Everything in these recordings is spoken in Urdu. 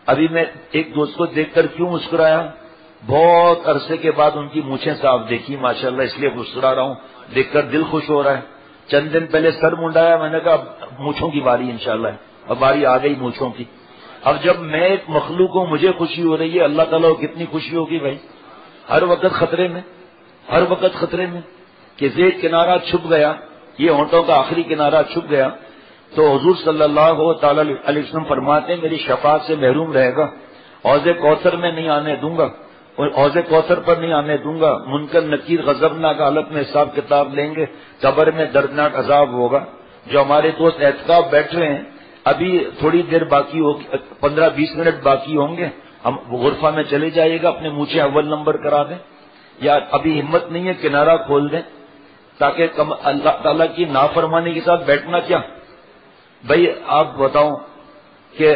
ابھی میں ایک دوست کو دیکھ کر کیوں مسکرایا؟ بہت عرصے کے بعد ان کی مونچھیں صاف دیکھی ماشاءاللہ، اس لیے مسکرا رہا ہوں، دیکھ کر دل خوش ہو رہا ہے۔ چند دن پہلے سر منڈایا، میں نے کہا اب مونچھوں کی باری انشاءاللہ ہے، اب باری آ گئی مونچھوں کی۔ اب جب میں ایک مخلوق ہوں، مجھے خوشی ہو رہی ہے، اللہ تعالیٰ کو کتنی خوشی ہوگی بھائی؟ ہر وقت خطرے میں، ہر وقت خطرے میں کہ زیت کنارہ چھپ گیا، یہ ہونٹوں کا آخری کنارہ چھپ گیا تو حضور صلی اللہ تعالی علیہ وسلم فرماتے ہیں میری شفاعت سے محروم رہے گا، حوض کوثر میں نہیں آنے دوں گا، اور حوض کوثر پر نہیں آنے دوں گا، منکر نکیر غضبناک حالت میں حساب کتاب لیں گے، قبر میں دردناک عذاب ہوگا۔ جو ہمارے دوست اعتکاف بیٹھ رہے ہیں، ابھی تھوڑی دیر باقی ہوگی، 15-20 منٹ باقی ہوں گے، ہم غرفہ میں چلے جائیے گا، اپنے مونچھیں اول نمبر کرا دیں، یا ابھی ہمت نہیں ہے کنارہ کھول دیں تاکہ اللہ تعالیٰ کی نافرمانی کے ساتھ بیٹھنا کیا؟ بھائی آپ بتاؤں کہ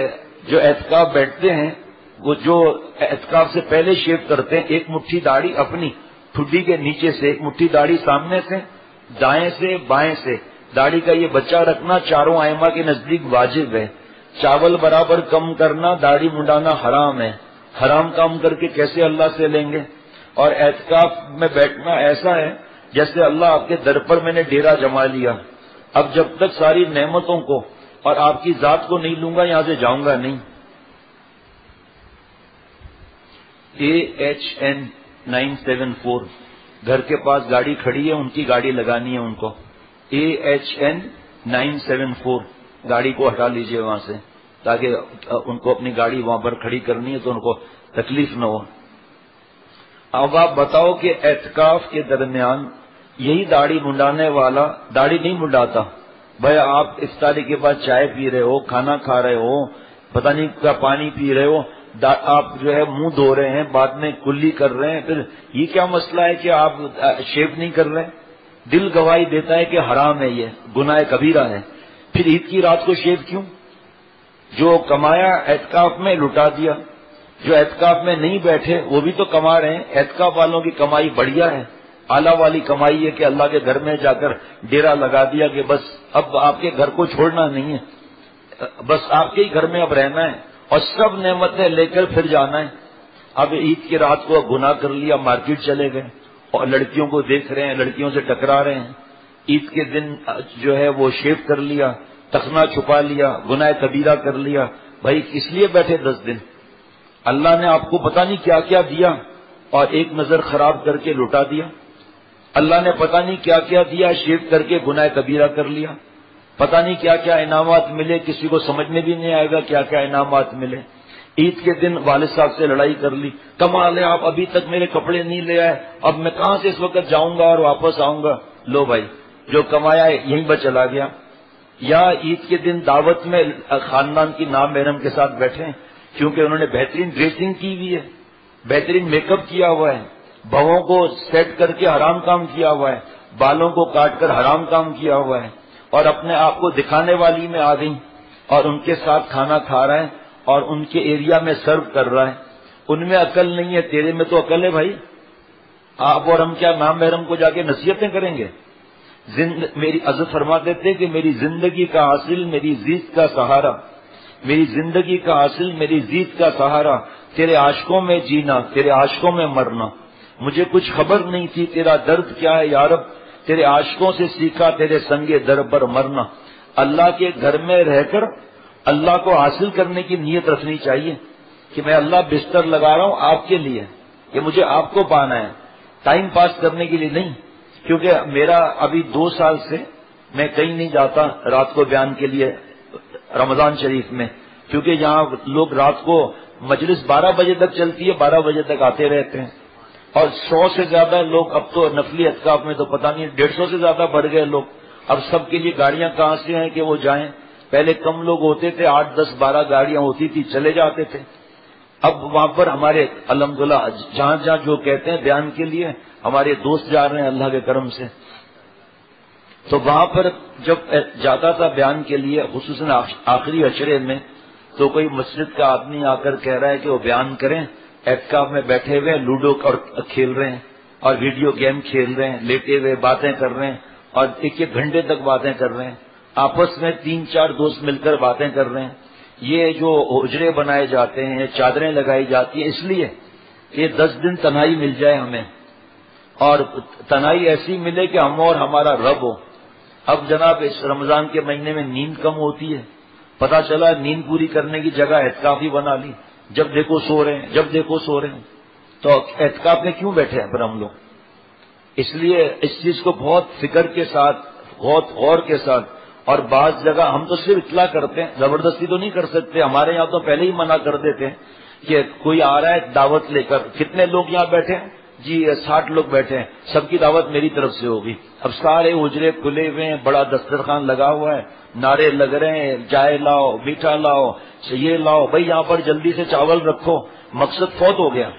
جو اعتکاف بیٹھتے ہیں وہ جو اعتکاف سے پہلے شیو کرتے ہیں، ایک مٹھی داڑھی اپنی ٹھڈی کے نیچے سے، ایک مٹھی داڑھی سامنے سے، دائیں سے بائیں سے، داڑھی کا یہ بچہ رکھنا چاروں ائمہ کے نزدیک واجب ہے۔ چاول برابر کم کرنا، داڑھی منڈانا حرام ہے، حرام کام کر کے کیسے اللہ سے لیں گے؟ اور اعتکاف میں بیٹھنا ایسا ہے جیسے اللہ آپ کے در پر میں نے ڈیرا جما لیا، اب جب تک ساری نعمتوں کو اور آپ کی ذات کو نہیں لوں گا یہاں سے جاؤں گا نہیں۔ AHN 974 گھر کے پاس گاڑی کھڑی ہے، ان کی گاڑی لگانی ہے ان کو۔ AHN 974 گاڑی کو ہٹا لیجئے وہاں سے تاکہ ان کو اپنی گاڑی وہاں پر کھڑی کرنی ہے تو ان کو تکلیف نہ ہو۔ اب آپ بتاؤ کہ اعتکاف کے درمیان یہی داڑھی منڈانے والا داڑھی نہیں منڈاتا، بھائی آپ افطاری کے بعد چائے پی رہے ہو، کھانا کھا رہے ہو، پتہ نہیں کیا پانی پی رہے ہو، آپ جو ہے منہ دھو رہے ہیں، بعد میں کلی کر رہے ہیں، پھر یہ کیا مسئلہ ہے کہ آپ شیو نہیں کر رہے؟ دل گواہی دیتا ہے کہ حرام ہے، یہ گناہ کبیرہ ہے، پھر عید کی رات کو شیو کیوں؟ جو کمایا اعتکاف میں لٹا دیا، جو اعتکاف میں نہیں بیٹھے وہ بھی تو کما رہے ہیں۔ اعتکاف والوں کی کمائی بڑھیا ہے، اعلیٰ والی کمائی ہے کہ اللہ کے گھر میں جا کر ڈیرا لگا دیا کہ بس اب آپ کے گھر کو چھوڑنا نہیں ہے، بس آپ کے ہی گھر میں اب رہنا ہے اور سب نعمتیں لے کر پھر جانا ہے۔ اب عید کی رات کو گناہ کر لیا، مارکیٹ چلے گئے اور لڑکیوں کو دیکھ رہے ہیں، لڑکیوں سے ٹکرا رہے ہیں، عید کے دن جو ہے وہ شیو کر لیا، ٹخنا چھپا لیا، گناہ کبیرہ کر لیا۔ بھائی اس لیے بیٹھے 10 دن، اللہ نے آپ کو پتہ نہیں کیا کیا دیا اور ایک نظر خراب کر کے لٹا دیا، اللہ نے پتہ نہیں کیا کیا دیا، شیو کر کے گناہ کبیرہ کر لیا، پتہ نہیں کیا کیا انعامات ملے، کسی کو سمجھ میں بھی نہیں آئے گا کیا کیا انعامات ملے۔ عید کے دن والد صاحب سے لڑائی کر لی، کمال ہے آپ ابھی تک میرے کپڑے نہیں لے آئے، اب میں کہاں سے اس وقت جاؤں گا اور واپس آؤں گا؟ لو بھائی جو کمایا ہے یہیں پر چلا گیا۔ یا عید کے دن دعوت میں خاندان کی نام محرم کے ساتھ بیٹھے ہیں کیونکہ انہوں نے بہترین ڈریسنگ کی ہوئی ہے، بہترین میک اپ کیا ہوا ہے، بہووں کو سیٹ کر کے حرام کام کیا ہوا ہے، بالوں کو کاٹ کر حرام کام کیا ہوا ہے، اور اپنے آپ کو دکھانے والی میں آ گئی اور ان کے ساتھ کھانا کھا رہا ہے اور ان کے ایریا میں سرو کر رہا ہے۔ ان میں عقل نہیں ہے، تیرے میں تو عقل ہے بھائی۔ آپ اور ہم کیا نام محرم کو جا کے نصیحتیں کریں گے؟ میری عزت فرما دیتے کہ میری زندگی کا حاصل میری زیت کا سہارا، میری زندگی کا حاصل میری زیت کا سہارا، تیرے عاشقوں میں جینا، تیرے عاشقوں میں مرنا، مجھے کچھ خبر نہیں تھی تیرا درد کیا ہے یا رب، تیرے عاشقوں سے سیکھا تیرے سنگ در پر مرنا۔ اللہ کے گھر میں رہ کر اللہ کو حاصل کرنے کی نیت رکھنی چاہیے کہ میں اللہ بستر لگا رہا ہوں آپ کے لیے، کہ مجھے آپ کو پانا ہے، ٹائم پاس کرنے کے لیے نہیں۔ کیونکہ میرا ابھی 2 سال سے میں کہیں نہیں جاتا رات کو بیان کے لیے رمضان شریف میں، کیونکہ یہاں لوگ رات کو مجلس 12 بجے تک چلتی ہے، 12 بجے تک آتے رہتے ہیں، اور 100 سے زیادہ لوگ اب تو نفلی اعتکاف میں تو پتہ نہیں 150 سے زیادہ بڑھ گئے لوگ۔ اب سب کے لیے گاڑیاں کہاں سے ہیں کہ وہ جائیں؟ پہلے کم لوگ ہوتے تھے، 8 10 12 گاڑیاں ہوتی تھی، چلے جاتے تھے۔ اب وہاں پر ہمارے الحمدللہ جہاں جہاں جو کہتے ہیں بیان کے لیے ہمارے دوست جا رہے ہیں اللہ کے کرم سے، تو وہاں پر جب جاتا تھا بیان کے لیے خصوصاً آخری عشرے میں، تو کوئی مسجد کا آدمی آ کر کہہ رہا ہے کہ وہ بیان کریں، اعتکاف میں بیٹھے ہوئے لوڈو کھیل رہے ہیں اور ویڈیو گیم کھیل رہے ہیں، لیٹے ہوئے باتیں کر رہے ہیں اور 1 گھنٹے تک باتیں کر رہے ہیں، آپس میں 3 4 دوست مل کر باتیں کر رہے ہیں۔ یہ جو حجرے بنائے جاتے ہیں، چادریں لگائی جاتی ہیں، اس لیے کہ 10 دن تنہائی مل جائے ہمیں، اور تنہائی ایسی ملے کہ ہم اور ہمارا رب ہو۔ اب جناب اس رمضان کے مہینے میں نیند کم ہوتی ہے، پتہ چلا نیند پوری کرنے کی جگہ اعتکاف ہی بنا لی، جب دیکھو سو رہے ہیں، جب دیکھو سو رہے ہیں، تو اعتکاف میں کیوں بیٹھے ہیں پھر ہم لوگ؟ اس لیے اس چیز کو بہت فکر کے ساتھ، بہت غور کے ساتھ، اور بعض جگہ ہم تو صرف اطلاع کرتے ہیں، زبردستی تو نہیں کر سکتے، ہمارے یہاں تو پہلے ہی منع کر دیتے ہیں کہ کوئی آ رہا ہے دعوت لے کر، کتنے لوگ یہاں بیٹھے ہیں؟ جی 60 لوگ بیٹھے ہیں، سب کی دعوت میری طرف سے ہوگی۔ اب سارے حجرے کھلے ہوئے ہیں، بڑا دسترخوان لگا ہوا ہے، نعرے لگ رہے ہیں، چائے لاؤ، میٹھا لاؤ، یہ لاؤ، بھائی یہاں پر جلدی سے چاول رکھو، مقصد فوت ہو گیا۔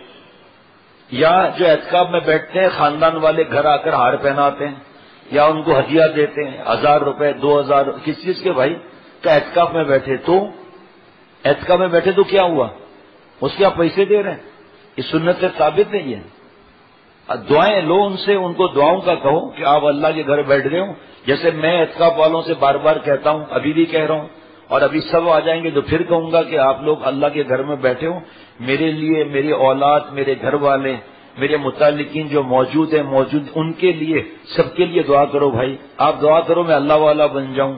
یا جو اعتکاف میں بیٹھتے ہیں خاندان والے گھر آ کر ہار پہناتے ہیں یا ان کو ہدیہ دیتے ہیں، 1000 روپے 2000، کس چیز کے بھائی؟ کہ اعتکاف میں بیٹھے تو اعتکاف میں بیٹھے تو کیا ہوا؟ اس کے آپ پیسے دے رہے ہیں، یہ سنت سے ثابت نہیں ہے۔ دعائیں لو ان سے، ان کو دعاؤں کا کہو کہ آپ اللہ کے گھر بیٹھ گئے ہوں، جیسے میں اعتکاف والوں سے بار بار کہتا ہوں، ابھی بھی کہہ رہا ہوں، اور ابھی سب آ جائیں گے تو پھر کہوں گا کہ آپ لوگ اللہ کے گھر میں بیٹھے ہوں، میرے لیے، میری اولاد، میرے گھر والے، میرے متعلقین جو موجود ہیں، ان کے لیے، سب کے لیے دعا کرو بھائی، آپ دعا کرو میں اللہ والا بن جاؤں۔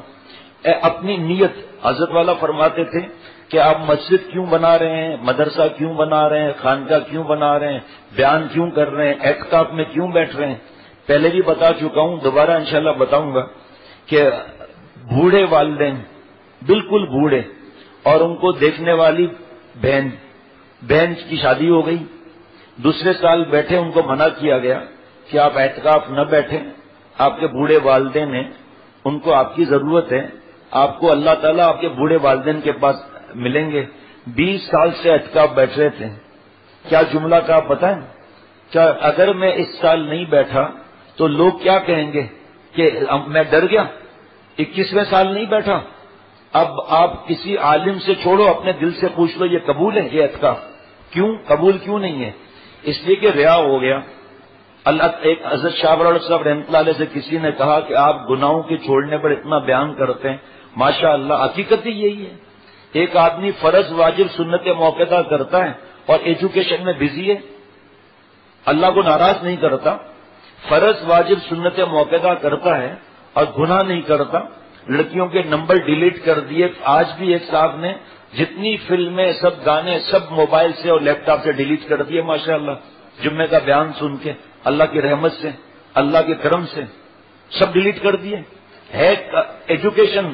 اپنی نیت، حضرت والا فرماتے تھے کہ آپ مسجد کیوں بنا رہے ہیں، مدرسہ کیوں بنا رہے ہیں، خانقاہ کیوں بنا رہے ہیں، بیان کیوں کر رہے ہیں، اعتکاف میں کیوں بیٹھ رہے ہیں؟ پہلے بھی بتا چکا ہوں، دوبارہ انشاءاللہ بتاؤں گا کہ بوڑھے والدین، بالکل بوڑھے، اور ان کو دیکھنے والی بہن کی شادی ہو گئی، دوسرے سال بیٹھے، ان کو منع کیا گیا کہ آپ اعتکاف نہ بیٹھیں، آپ کے بوڑھے والدین ہیں، ان کو آپ کی ضرورت ہے، آپ کو اللہ تعالیٰ آپ کے بوڑھے والدین کے پاس ملیں گے۔ 20 سال سے اعتکاف بیٹھ رہے تھے، کیا جملہ کا پتہ ہے؟ کیا اگر میں اس سال نہیں بیٹھا تو لوگ کیا کہیں گے کہ میں ڈر گیا، 21ویں سال نہیں بیٹھا؟ اب آپ کسی عالم سے چھوڑو، اپنے دل سے پوچھ لو یہ قبول ہے یہ اعتکاف؟ کیوں قبول کیوں نہیں ہے؟ اس لیے کہ ریا ہو گیا۔ اللہ ایک حضرت شاہ ولی اللہ صاحب رحمۃ اللہ علیہ سے کسی نے کہا کہ آپ گناہوں کے چھوڑنے پر اتنا بیان کرتے ہیں، ماشاء اللہ، حقیقت ہی یہی ہے۔ ایک آدمی فرض واجب سنت موقع کرتا ہے اور ایجوکیشن میں بزی ہے، اللہ کو ناراض نہیں کرتا، فرض واجب سنت موقع کرتا ہے اور گناہ نہیں کرتا۔ لڑکیوں کے نمبر ڈیلیٹ کر دیے، آج بھی ایک صاحب نے جتنی فلمیں، سب گانے، سب موبائل سے اور لیپ ٹاپ سے ڈیلیٹ کر دیے، ماشاءاللہ، جمعے کا بیان سن کے، اللہ کی رحمت سے، اللہ کے کرم سے سب ڈیلیٹ کر دیے۔ ہے ایجوکیشن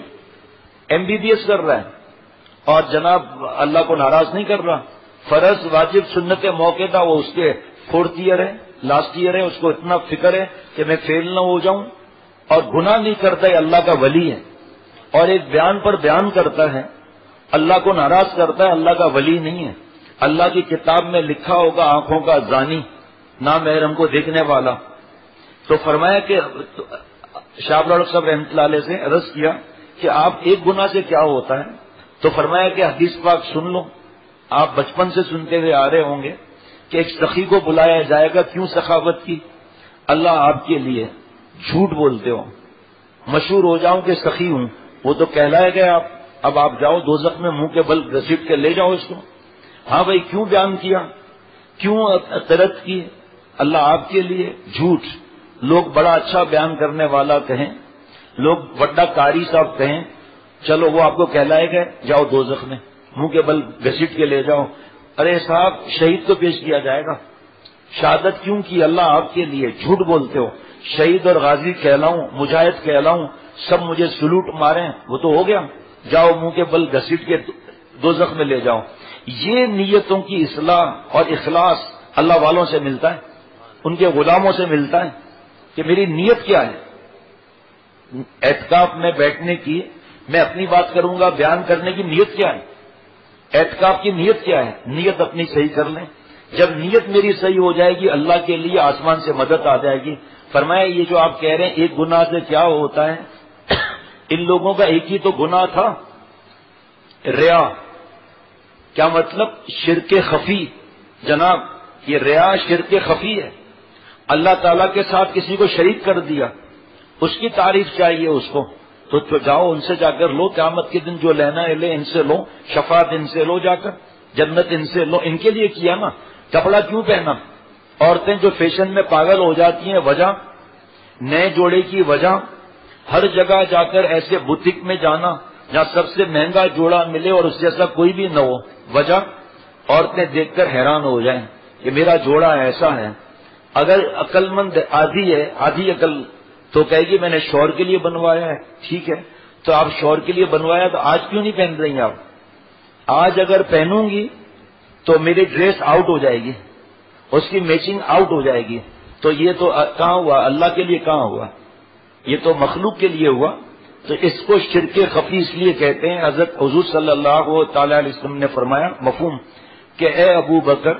MBBS کر رہا ہے اور جناب اللہ کو ناراض نہیں کر رہا، فرض واجب سنت موقع تھا، وہ اس کے 4th ایئر ہے، لاسٹ ایئر ہے، اس کو اتنا فکر ہے کہ میں فیل نہ ہو جاؤں، اور گناہ نہیں کرتا ہے، اللہ کا ولی ہے، اور ایک بیان پر بیان کرتا ہے، اللہ کو ناراض کرتا ہے، اللہ کا ولی نہیں ہے۔ اللہ کی کتاب میں لکھا ہوگا آنکھوں کا زانی، نامحرم کو دیکھنے والا۔ تو فرمایا کہ شاہ ولی اللہ صاحب رحمۃ اللہ علیہ سے عرض کیا کہ آپ ایک گناہ سے کیا ہوتا ہے؟ تو فرمایا کہ حدیث پاک سن لو، آپ بچپن سے سنتے ہوئے آ رہے ہوں گے کہ ایک سخی کو بلایا جائے گا، کیوں سخاوت کی؟ اللہ آپ کے لیے جھوٹ بولتے ہو، مشہور ہو جاؤں کہ سخی ہوں، وہ تو کہلائے گئے آپ، اب آپ جاؤ دوزخ میں منہ کے بل گھسیٹ کے لے جاؤ اس کو۔ ہاں بھائی، کیوں بیان کیا، کیوں ترت کی؟ اللہ آپ کے لیے جھوٹ، لوگ بڑا اچھا بیان کرنے والا کہیں، لوگ بڑا قاری صاحب کہیں، چلو وہ آپ کو کہلائے گئے، جاؤ دوزخ میں منہ کے بل گھسیٹ کے لے جاؤ۔ ارے صاحب، شہید تو پیش کیا جائے گا، شہادت کیوں کی؟ اللہ آپ کے لیے، جھوٹ بولتے ہو۔ شہید اور غازی کہلاؤں، مجاہد کہلاؤں، سب مجھے سلوٹ ماریں، وہ تو ہو گیا، جاؤ منہ کے بل گھسیٹ کے دوزخ میں لے جاؤ۔ یہ نیتوں کی اصلاح اور اخلاص اللہ والوں سے ملتا ہے، ان کے غلاموں سے ملتا ہے کہ میری نیت کیا ہے۔ اعتکاف میں بیٹھنے کی، میں اپنی بات کروں گا، بیان کرنے کی نیت کیا ہے؟ اعتکاف کی نیت کیا ہے؟ نیت اپنی صحیح کر لیں، جب نیت میری صحیح ہو جائے گی، اللہ کے لیے آسمان سے مدد آ جائے گی۔ فرمایا یہ جو آپ کہہ رہے ہیں ایک گناہ سے کیا ہوتا ہے، ان لوگوں کا ایک ہی تو گناہ تھا، ریا۔ کیا مطلب؟ شرک خفی۔ جناب یہ ریا شرک خفی ہے، اللہ تعالیٰ کے ساتھ کسی کو شریک کر دیا، اس کی تعریف چاہیے اس کو، تو جاؤ ان سے جا کر لو، قیامت کے دن جو لینا ہے لے، ان سے لو، شفاعت ان سے لو، جا کر جنت ان سے لو. ان کے لیے کیا نا. کپڑا کیوں پہنا؟ عورتیں جو فیشن میں پاگل ہو جاتی ہیں، وجہ نئے جوڑے کی وجہ ہر جگہ جا کر ایسے بوتیک میں جانا جہاں سب سے مہنگا جوڑا ملے اور اس جیسا کوئی بھی نہ ہو. وجہ عورتیں دیکھ کر حیران ہو جائیں کہ میرا جوڑا ایسا ہے. اگر عقل مند آدھی ہے، آدھی عقل، تو کہے گی میں نے شوہر کے لیے بنوایا ہے. ٹھیک ہے، تو آپ شوہر کے لیے بنوایا تو آج کیوں نہیں پہن رہی آپ؟ آج اگر پہنوں گی تو میری ڈریس آؤٹ ہو جائے گی، اس کی میچنگ آؤٹ ہو جائے گی. تو یہ تو کہاں ہوا؟ اللہ کے لیے کہاں ہوا؟ یہ تو مخلوق کے لیے ہوا. تو اس کو شرک خفی اس لیے کہتے ہیں. حضرت حضور صلی اللہ تعالی علیہ وسلم نے فرمایا مفہوم کہ اے ابو بکر،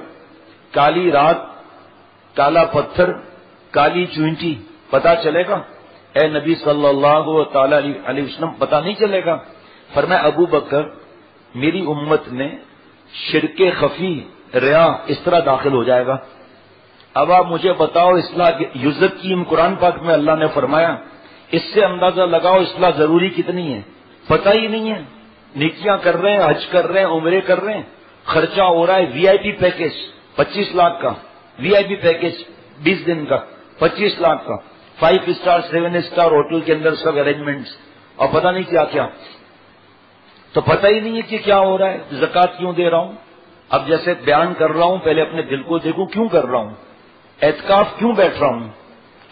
کالی رات، کالا پتھر، کالی چونٹی پتا چلے گا؟ اے نبی صلی اللہ تعالی علیہ وسلم پتا نہیں چلے گا؟ فرمایا ابو بکر، میری امت میں شرک خفی، ریا اس طرح داخل ہو جائے گا. اب آپ مجھے بتاؤ، اصلاح یزکیم قرآن پاک میں اللہ نے فرمایا، اس سے اندازہ لگاؤ اصلاح ضروری کتنی ہے. پتہ ہی نہیں ہے. نیکیاں کر رہے ہیں، حج کر رہے ہیں، عمرے کر رہے ہیں، خرچہ ہو رہا ہے. وی آئی پی پیکج 25 لاکھ کا، وی آئی پی پیکج 20 دن کا 25 لاکھ کا، 5 اسٹار 7 اسٹار ہوٹل کے اندر سب ارینجمنٹس، اور پتہ نہیں کیا کیا. تو پتہ ہی نہیں ہے کہ کیا ہو رہا ہے. زکوٰۃ کیوں دے رہا ہوں؟ اب جیسے بیان کر رہا ہوں، پہلے اپنے دل کو دیکھوں کیوں کر رہا ہوں. اعتکاف کیوں بیٹھ رہا ہوں؟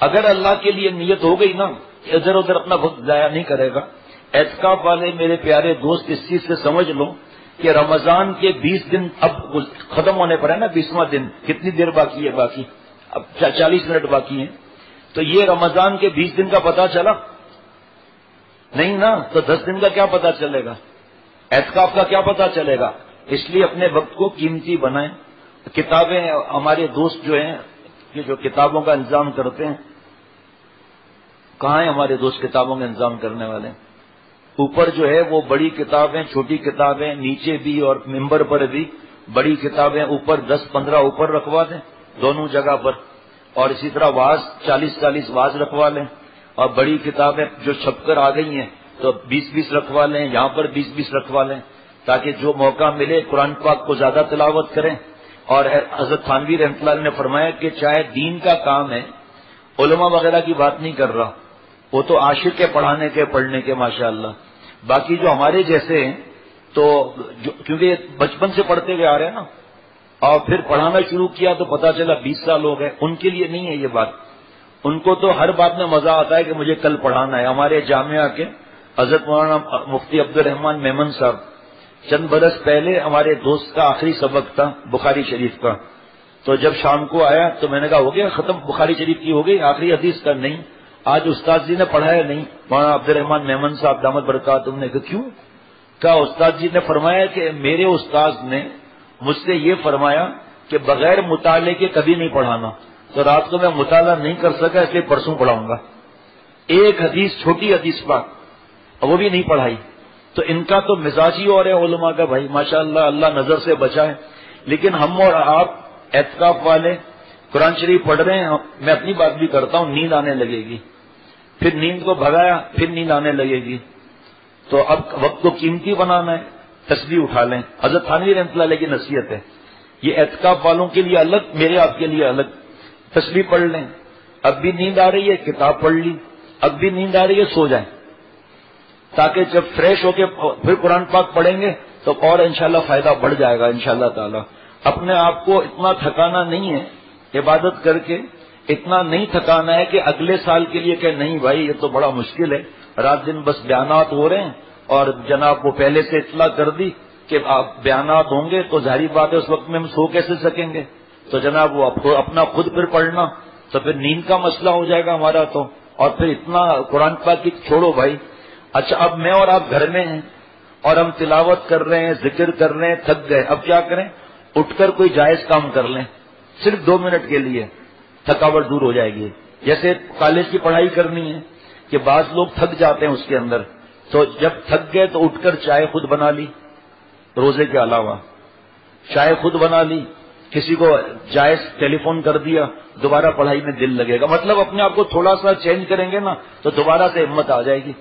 اگر اللہ کے لیے نیت ہو گئی نا، ادھر ادھر اپنا وقت ضائع نہیں کرے گا. اعتکاف والے میرے پیارے دوست اس چیز سے سمجھ لو کہ رمضان کے 20 دن اب ختم ہونے پر ہے نا. 20واں دن کتنی دیر باقی ہے؟ باقی اب 40 منٹ باقی ہیں. تو یہ رمضان کے 20 دن کا پتا چلا نہیں نا، تو 10 دن کا کیا پتا چلے گا؟ اعتکاف کا کیا پتا چلے گا؟ اس لیے اپنے وقت کو قیمتی بنائیں. کتابیں ہمارے دوست جو ہیں یہ جو کتابوں کا انتظام کرتے ہیں، کہاں ہیں ہمارے دوست کتابوں کا انتظام کرنے والے؟ اوپر جو ہے وہ بڑی کتابیں، چھوٹی کتابیں، نیچے بھی اور ممبر پر بھی بڑی کتابیں اوپر 10-15 اوپر رکھوا دیں دونوں جگہ پر. اور اسی طرح واز 40-40 واز رکھوا لیں. اور بڑی کتابیں جو چھپ کر آ گئی ہیں تو 20-20 رکھوا لیں، یہاں پر 20-20 رکھوا لیں، تاکہ جو موقع ملے قرآن پاک کو زیادہ تلاوت کریں. اور حضرت تھانوی رحمۃ اللہ نے فرمایا کہ چاہے دین کا کام ہے، علماء وغیرہ کی بات نہیں کر رہا، وہ تو عاشق کے پڑھانے کے پڑھنے کے ماشاءاللہ. باقی جو ہمارے جیسے ہیں تو کیونکہ بچپن سے پڑھتے ہوئے آ رہے ہیں نا، اور پھر پڑھانا شروع کیا تو پتا چلا 20 سال ہو گئے، ان کے لیے نہیں ہے یہ بات. ان کو تو ہر بات میں مزہ آتا ہے کہ مجھے کل پڑھانا ہے. ہمارے جامعہ کے حضرت مولانا مفتی عبد الرحمان میمن صاحب، چند برس پہلے ہمارے دوست کا آخری سبق تھا بخاری شریف کا. تو جب شام کو آیا تو میں نے کہا ہو گیا ختم، بخاری شریف کی ہو گئی آخری حدیث کا؟ نہیں، آج استاد جی نے پڑھایا نہیں. مولانا عبد الرحمان میمن صاحب دامت برکاتہم نے کہا کیوں؟ کہا استاد جی نے فرمایا کہ میرے استاد نے مجھ سے یہ فرمایا کہ بغیر مطالعے کے کبھی نہیں پڑھانا. تو رات کو میں مطالعہ نہیں کر سکا، اس لیے پرسوں پڑھاؤں گا. ایک حدیث، چھوٹی حدیث پاک، وہ بھی نہیں پڑھائی. تو ان کا تو مزاج ہی اور ہے علماء کا بھائی ماشاءاللہ، اللہ نظر سے بچائے. لیکن ہم اور آپ اعتکاف والے قرآن شریف پڑھ رہے ہیں، میں اپنی بات بھی کرتا ہوں، نیند آنے لگے گی، پھر نیند کو بھگایا پھر نیند آنے لگے گی. تو اب وقت کو قیمتی بنانا ہے، تسبیح اٹھا لیں. حضرت تھانوی رحمۃ اللہ علیہ کی نصیحت ہے، یہ اعتکاف والوں کے لیے الگ، میرے آپ کے لیے الگ. تسبیح پڑھ لیں. اب بھی نیند آ رہی ہے کتاب پڑھ لی، اب بھی نیند آ رہی ہے سو جائیں، تاکہ جب فریش ہو کے پھر قرآن پاک پڑھیں گے تو اور انشاءاللہ فائدہ بڑھ جائے گا انشاءاللہ تعالی. اپنے آپ کو اتنا تھکانا نہیں ہے عبادت کر کے، اتنا نہیں تھکانا ہے کہ اگلے سال کے لیے کہ نہیں بھائی یہ تو بڑا مشکل ہے، رات دن بس بیانات ہو رہے ہیں اور جناب وہ پہلے سے اطلاع کر دی کہ آپ بیانات ہوں گے تو ظاہری بات ہے اس وقت میں ہم سو کیسے سکیں گے. تو جناب وہ اپنا خود پھر پڑھنا تو پھر نیند کا مسئلہ ہو جائے گا ہمارا. تو اور پھر اتنا قرآن پاک کی چھوڑو بھائی. اچھا اب میں اور آپ گھر میں ہیں اور ہم تلاوت کر رہے ہیں، ذکر کر رہے ہیں، تھک گئے، اب کیا کریں؟ اٹھ کر کوئی جائز کام کر لیں صرف 2 منٹ کے لیے، تھکاوٹ دور ہو جائے گی. جیسے کالج کی پڑھائی کرنی ہے کہ بعض لوگ تھک جاتے ہیں اس کے اندر، تو جب تھک گئے تو اٹھ کر چائے خود بنا لی، روزے کے علاوہ چائے خود بنا لی، کسی کو جائز ٹیلی فون کر دیا، دوبارہ پڑھائی میں دل لگے گا. مطلب اپنے آپ کو تھوڑا سا چینج کریں گے نا تو دوبارہ سے ہمت آ جائے گی.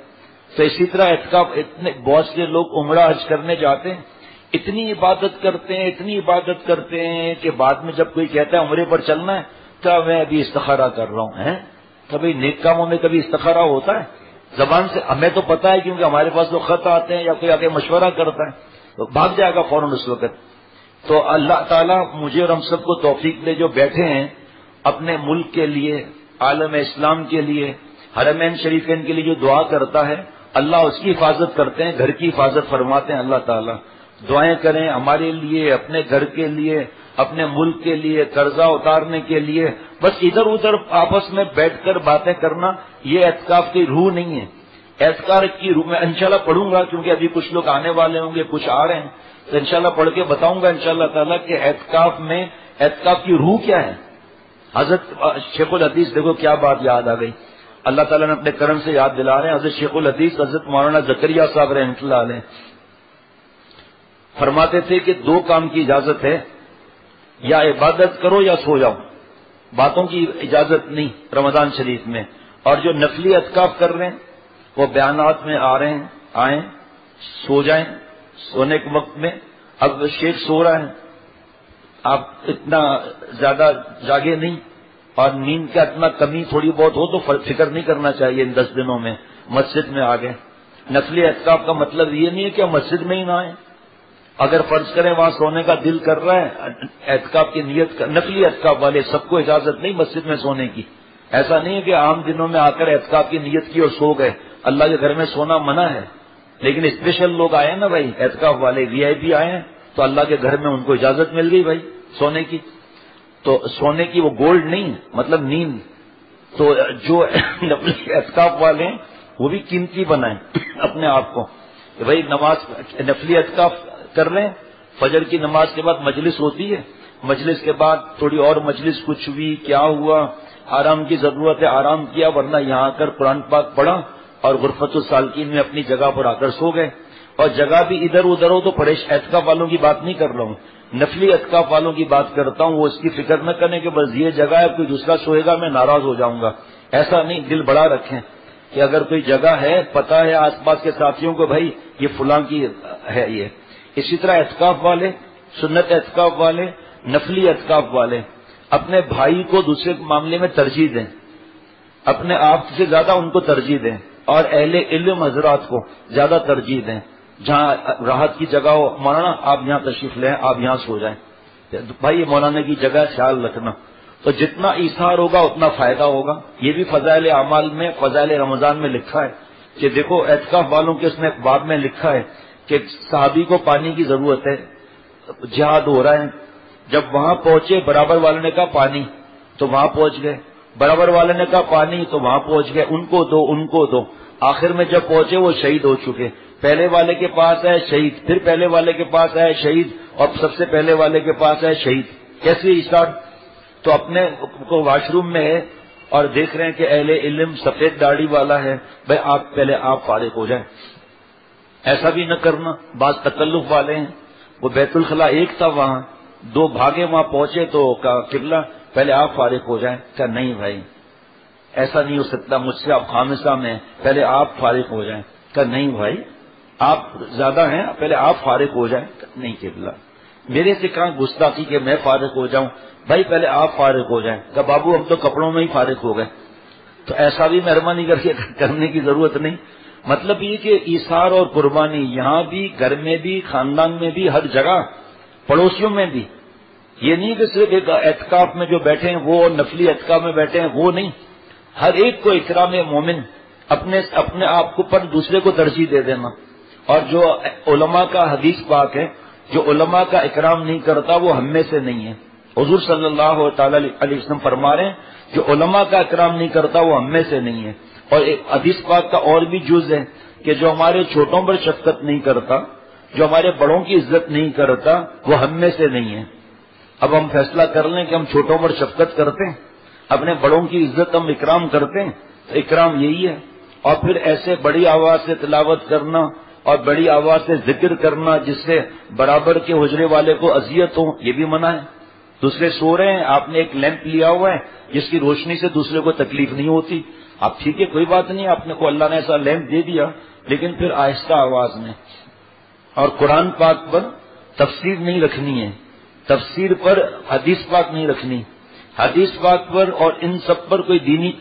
تو اسی طرح اعتکاف اتنے بہت سے لوگ عمرہ حج کرنے جاتے ہیں، اتنی عبادت کرتے ہیں، اتنی عبادت کرتے ہیں کہ بعد میں جب کوئی کہتا ہے عمرے پر چلنا ہے تو میں ابھی استخارہ کر رہا ہوں. کبھی نیک کاموں میں کبھی استخارہ ہوتا ہے؟ زبان سے ہمیں تو پتا ہے کیونکہ ہمارے پاس تو خط آتے ہیں یا کوئی آگے مشورہ کرتا ہے تو بھاگ جائے گا فوراً اس وقت. تو اللہ تعالیٰ مجھے اور ہم سب کو توفیق دے، جو بیٹھے ہیں اپنے ملک کے لیے، عالم اسلام کے لیے، حرمین شریفین کے لیے جو دعا کرتا ہے اللہ اس کی حفاظت کرتے ہیں، گھر کی حفاظت فرماتے ہیں. اللہ تعالیٰ دعائیں کریں ہمارے لیے، اپنے گھر کے لیے، اپنے ملک کے لیے، قرضہ اتارنے کے لیے. بس ادھر ادھر آپس میں بیٹھ کر باتیں کرنا یہ اعتکاف کی روح نہیں ہے. اعتکاف کی روح میں انشاءاللہ پڑھوں گا کیونکہ ابھی کچھ لوگ آنے والے ہوں گے، کچھ آ رہے ہیں، تو انشاءاللہ پڑھ کے بتاؤں گا انشاءاللہ تعالیٰ کہ اعتکاف میں اعتکاف کی روح کیا ہے. حضرت شیخ الحدیث دیکھو کیا بات یاد آ گئی، اللہ تعالیٰ نے اپنے کرم سے یاد دلا رہے ہیں. حضرت شیخ الحدیث حضرت مولانا زکریا صاحب رحمۃ اللہ علیہ فرماتے تھے کہ دو کام کی اجازت ہے، یا عبادت کرو یا سو جاؤ، باتوں کی اجازت نہیں رمضان شریف میں. اور جو نفلی اعتکاف کر رہے ہیں وہ بیانات میں آ رہے ہیں، آئیں سو جائیں سونے کے وقت میں. اب شیخ سو رہا ہے، آپ اتنا زیادہ جاگے نہیں، اور نیند کا اتنا کمی تھوڑی بہت ہو تو فکر نہیں کرنا چاہیے ان 10 دنوں میں مسجد میں آ گئے. نفلی اعتکاف کا مطلب یہ نہیں ہے کہ مسجد میں ہی نہ آئیں. اگر فرض کریں وہاں سونے کا دل کر رہا ہے اعتکاف کی نیت کا، نفلی اعتکاف والے سب کو اجازت نہیں مسجد میں سونے کی. ایسا نہیں ہے کہ عام دنوں میں آ کر اعتکاف کی نیت کی اور سو گئے. اللہ کے گھر میں سونا منع ہے، لیکن اسپیشل لوگ آئے ہیں نا بھائی، اعتکاف والے وی آئی پی آئے ہیں تو اللہ کے گھر میں ان کو اجازت مل گئی بھائی سونے کی. تو سونے کی وہ گولڈ نہیں مطلب نیند. تو جو نفلی اعتکاف والے ہیں وہ بھی قیمتی بنائیں اپنے آپ کو کہ بھائی نماز نفلی اعتکاف کر رہے ہیں، فجر کی نماز کے بعد مجلس ہوتی ہے، مجلس کے بعد تھوڑی اور مجلس کچھ ہوئی، کیا ہوا، آرام کی ضرورت ہے آرام کیا، ورنہ یہاں آ کر قرآن پاک پڑھا اور غرفت السالکین میں اپنی جگہ پر آ کر سو گئے. اور جگہ بھی ادھر ادھر ہو تو اعتکاف والوں کی بات نہیں کر رہا ہوں، نفلی اعتکاف والوں کی بات کرتا ہوں. وہ اس کی فکر نہ کریں کہ بس یہ جگہ ہے کوئی دوسرا سوئے گا میں ناراض ہو جاؤں گا. ایسا نہیں، دل بڑا رکھیں کہ اگر کوئی جگہ ہے پتہ ہے آس پاس کے ساتھیوں کو بھائی یہ فلاں کی ہے یہ. اسی طرح اعتکاف والے، سنت اعتکاف والے، نفلی اعتکاف والے اپنے بھائی کو دوسرے معاملے میں ترجیح دیں، اپنے آپ سے زیادہ ان کو ترجیح دیں، اور اہل علم حضرات کو زیادہ ترجیح دیں. جہاں راحت کی جگہ ہو، مولانا آپ یہاں تشریف لیں، آپ یہاں سو جائیں، بھائی یہ مولانا کی جگہ خیال رکھنا. تو جتنا ایثار ہوگا اتنا فائدہ ہوگا. یہ بھی فضائل اعمال میں، فضائل رمضان میں لکھا ہے کہ دیکھو اعتکاف والوں کے اس نے باب میں لکھا ہے کہ صحابی کو پانی کی ضرورت ہے، جہاد ہو رہا ہے، جب وہاں پہنچے برابر والے نے کہا پانی تو وہاں پہنچ گئے، برابر والے نے کہا پانی تو وہاں پہنچ گئے، ان کو دو ان کو دو. آخر میں جب پہنچے وہ شہید ہو چکے. پہلے والے کے پاس ہے شہید، پھر پہلے والے کے پاس ہے شہید، اور سب سے پہلے والے کے پاس ہے شہید. کیسے اسٹارٹ؟ تو اپنے کو واش روم میں ہے اور دیکھ رہے ہیں کہ اہل علم سفید داڑھی والا ہے، بھائی آپ پہلے آپ فارغ ہو جائیں. ایسا بھی نہ کرنا. بعض تکلف والے ہیں، وہ بیت الخلاء ایک تھا وہاں، دو بھاگے وہاں پہنچے تو کہا قبلہ پہلے آپ فارغ ہو جائیں. کہا نہیں بھائی ایسا نہیں ہو سکتا، مجھ سے آپ خامصہ میں، پہلے آپ فارغ ہو جائیں. کہا نہیں بھائی آپ زیادہ ہیں، پہلے آپ فارغ ہو جائیں. نہیں قبلہ میرے سے کہاں گستاخی کہ میں فارغ ہو جاؤں، بھائی پہلے آپ فارغ ہو جائیں. کہا بابو ہم تو کپڑوں میں ہی فارغ ہو گئے. تو ایسا بھی مہربانی کر کے کرنے کی ضرورت نہیں. مطلب یہ کہ ایثار اور قربانی یہاں بھی، گھر میں بھی، خاندان میں بھی، ہر جگہ، پڑوسیوں میں بھی. یہ نہیں کہ صرف ایک اعتکاف میں جو بیٹھے ہیں وہ، نفلی اعتکاف میں بیٹھے ہیں وہ نہیں. ہر ایک کو اکرام مومن، اپنے آپ کو پر دوسرے کو ترجیح دے دینا. اور جو علماء کا حدیث پاک ہے، جو علماء کا اکرام نہیں کرتا وہ ہم میں سے نہیں ہے. حضور صلی اللہ تعالی علیہ وسلم فرما رہے ہیں جو علماء کا اکرام نہیں کرتا وہ ہم میں سے نہیں ہے. اور ایک حدیث پاک کا اور بھی جز ہے کہ جو ہمارے چھوٹوں پر شفقت نہیں کرتا، جو ہمارے بڑوں کی عزت نہیں کرتا وہ ہم میں سے نہیں ہے. اب ہم فیصلہ کر لیں کہ ہم چھوٹوں پر شفقت کرتے ہیں، اپنے بڑوں کی عزت ہم اکرام کرتے ہیں، تو اکرام یہی ہے. اور پھر ایسے بڑی آواز سے تلاوت کرنا اور بڑی آواز سے ذکر کرنا جس سے برابر کے حجرے والے کو اذیت ہو، یہ بھی منع ہے. دوسرے سو رہے ہیں، آپ نے ایک لیمپ لیا ہوا ہے جس کی روشنی سے دوسرے کو تکلیف نہیں ہوتی، آپ ٹھیک ہے کوئی بات نہیں، آپ نے کو اللہ نے ایسا لیمپ دے دیا، لیکن پھر آہستہ آواز میں. اور قرآن پاک پر تفسیر نہیں رکھنی ہے، تفسیر پر حدیث پاک نہیں رکھنی، حدیث پاک پر اور ان سب پر کوئی دینی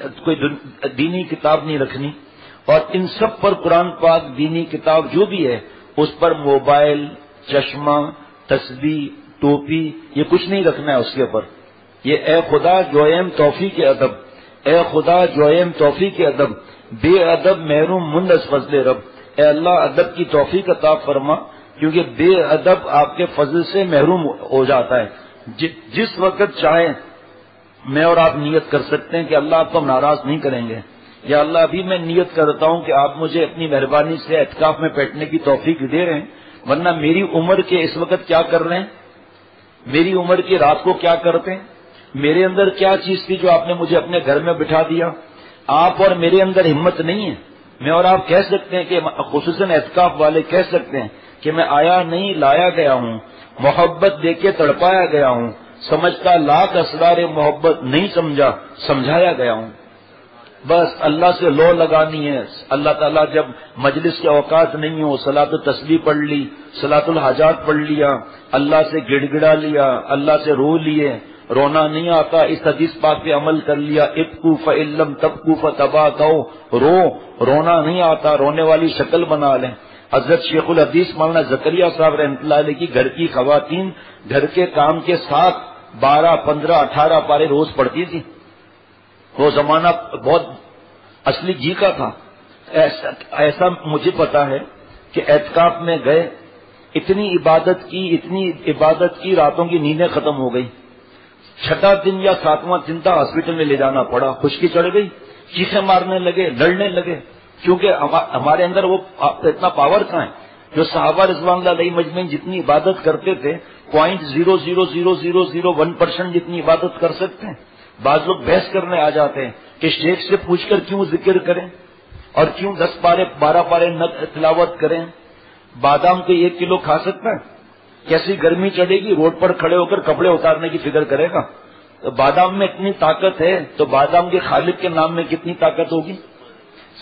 کتاب نہیں رکھنی، اور ان سب پر قرآن پاک دینی کتاب جو بھی ہے اس پر موبائل، چشمہ، تسبیح، ٹوپی یہ کچھ نہیں رکھنا ہے اس کے اوپر. یہ اے خدا جویم توفیق ادب، اے خدا جویم توفیق ادب، بے ادب محروم مند از فضل رب. اے اللہ ادب کی توفیق عطا فرما، کیونکہ بے ادب آپ کے فضل سے محروم ہو جاتا ہے. جس وقت چاہے میں اور آپ نیت کر سکتے ہیں کہ اللہ آپ کو ہم ناراض نہیں کریں گے، یا اللہ ابھی میں نیت کرتا ہوں کہ آپ مجھے اپنی مہربانی سے اعتکاف میں بیٹھنے کی توفیق دے رہے ہیں، ورنہ میری عمر کے اس وقت کیا کر رہے ہیں، میری عمر کی رات کو کیا کرتے ہیں، میرے اندر کیا چیز تھی جو آپ نے مجھے اپنے گھر میں بٹھا دیا. آپ اور میرے اندر ہمت نہیں ہے. میں اور آپ کہہ سکتے ہیں کہ خصوصاً اعتکاف والے کہہ سکتے ہیں کہ میں آیا نہیں لایا گیا ہوں، محبت دے کے تڑپایا گیا ہوں، سمجھتا لاکھ اسرار محبت نہیں سمجھا سمجھایا گیا ہوں. بس اللہ سے لو لگانی ہے. اللہ تعالیٰ جب مجلس کے اوقات نہیں ہو، صلاۃ التسبیح پڑھ لی، صلاۃ الحاجات پڑھ لیا، اللہ سے گڑ گڑا لیا، اللہ سے رو لیے. رونا نہیں آتا اس حدیث پاک پہ عمل کر لیا، ابکو فإن لم تبکو فتباکوا، رونا نہیں آتا، رونے والی شکل بنا لیں. حضرت شیخ الحدیث مولانا زکریا صاحب رحمۃ اللہ علیہ کی گھر کی خواتین گھر کے کام کے ساتھ 12، 15، 18 پارے روز پڑھتی تھی. وہ زمانہ بہت اصلی جی کا تھا. ایسا مجھے پتا ہے کہ اعتکاف میں گئے، اتنی عبادت کی راتوں کی نیندیں ختم ہو گئی. چھٹا دن یا 7واں دن تھا ہاسپٹل میں لے جانا پڑا، خشکی چڑھ گئی، چیخیں مارنے لگے، لڑنے لگے، کیونکہ ہمارے اندر وہ اتنا پاور کہاں ہے. جو صحابہ رضوان اللہ علیہ مجمعین جتنی عبادت کرتے تھے 0.00001% جتنی عبادت کر سکتے ہیں. بعض لوگ بحث کرنے آ جاتے ہیں کہ شیخ سے پوچھ کر کیوں ذکر کریں اور کیوں 10 پارے 12 پارے تلاوت کریں. بادام کو 1 کلو کھا سکتا ہے؟ کیسی گرمی چڑھے گی، روڈ پر کھڑے ہو کر کپڑے اتارنے کی فکر کرے گا. بادام میں اتنی طاقت ہے تو بادام کے خالق کے نام میں کتنی طاقت ہوگی.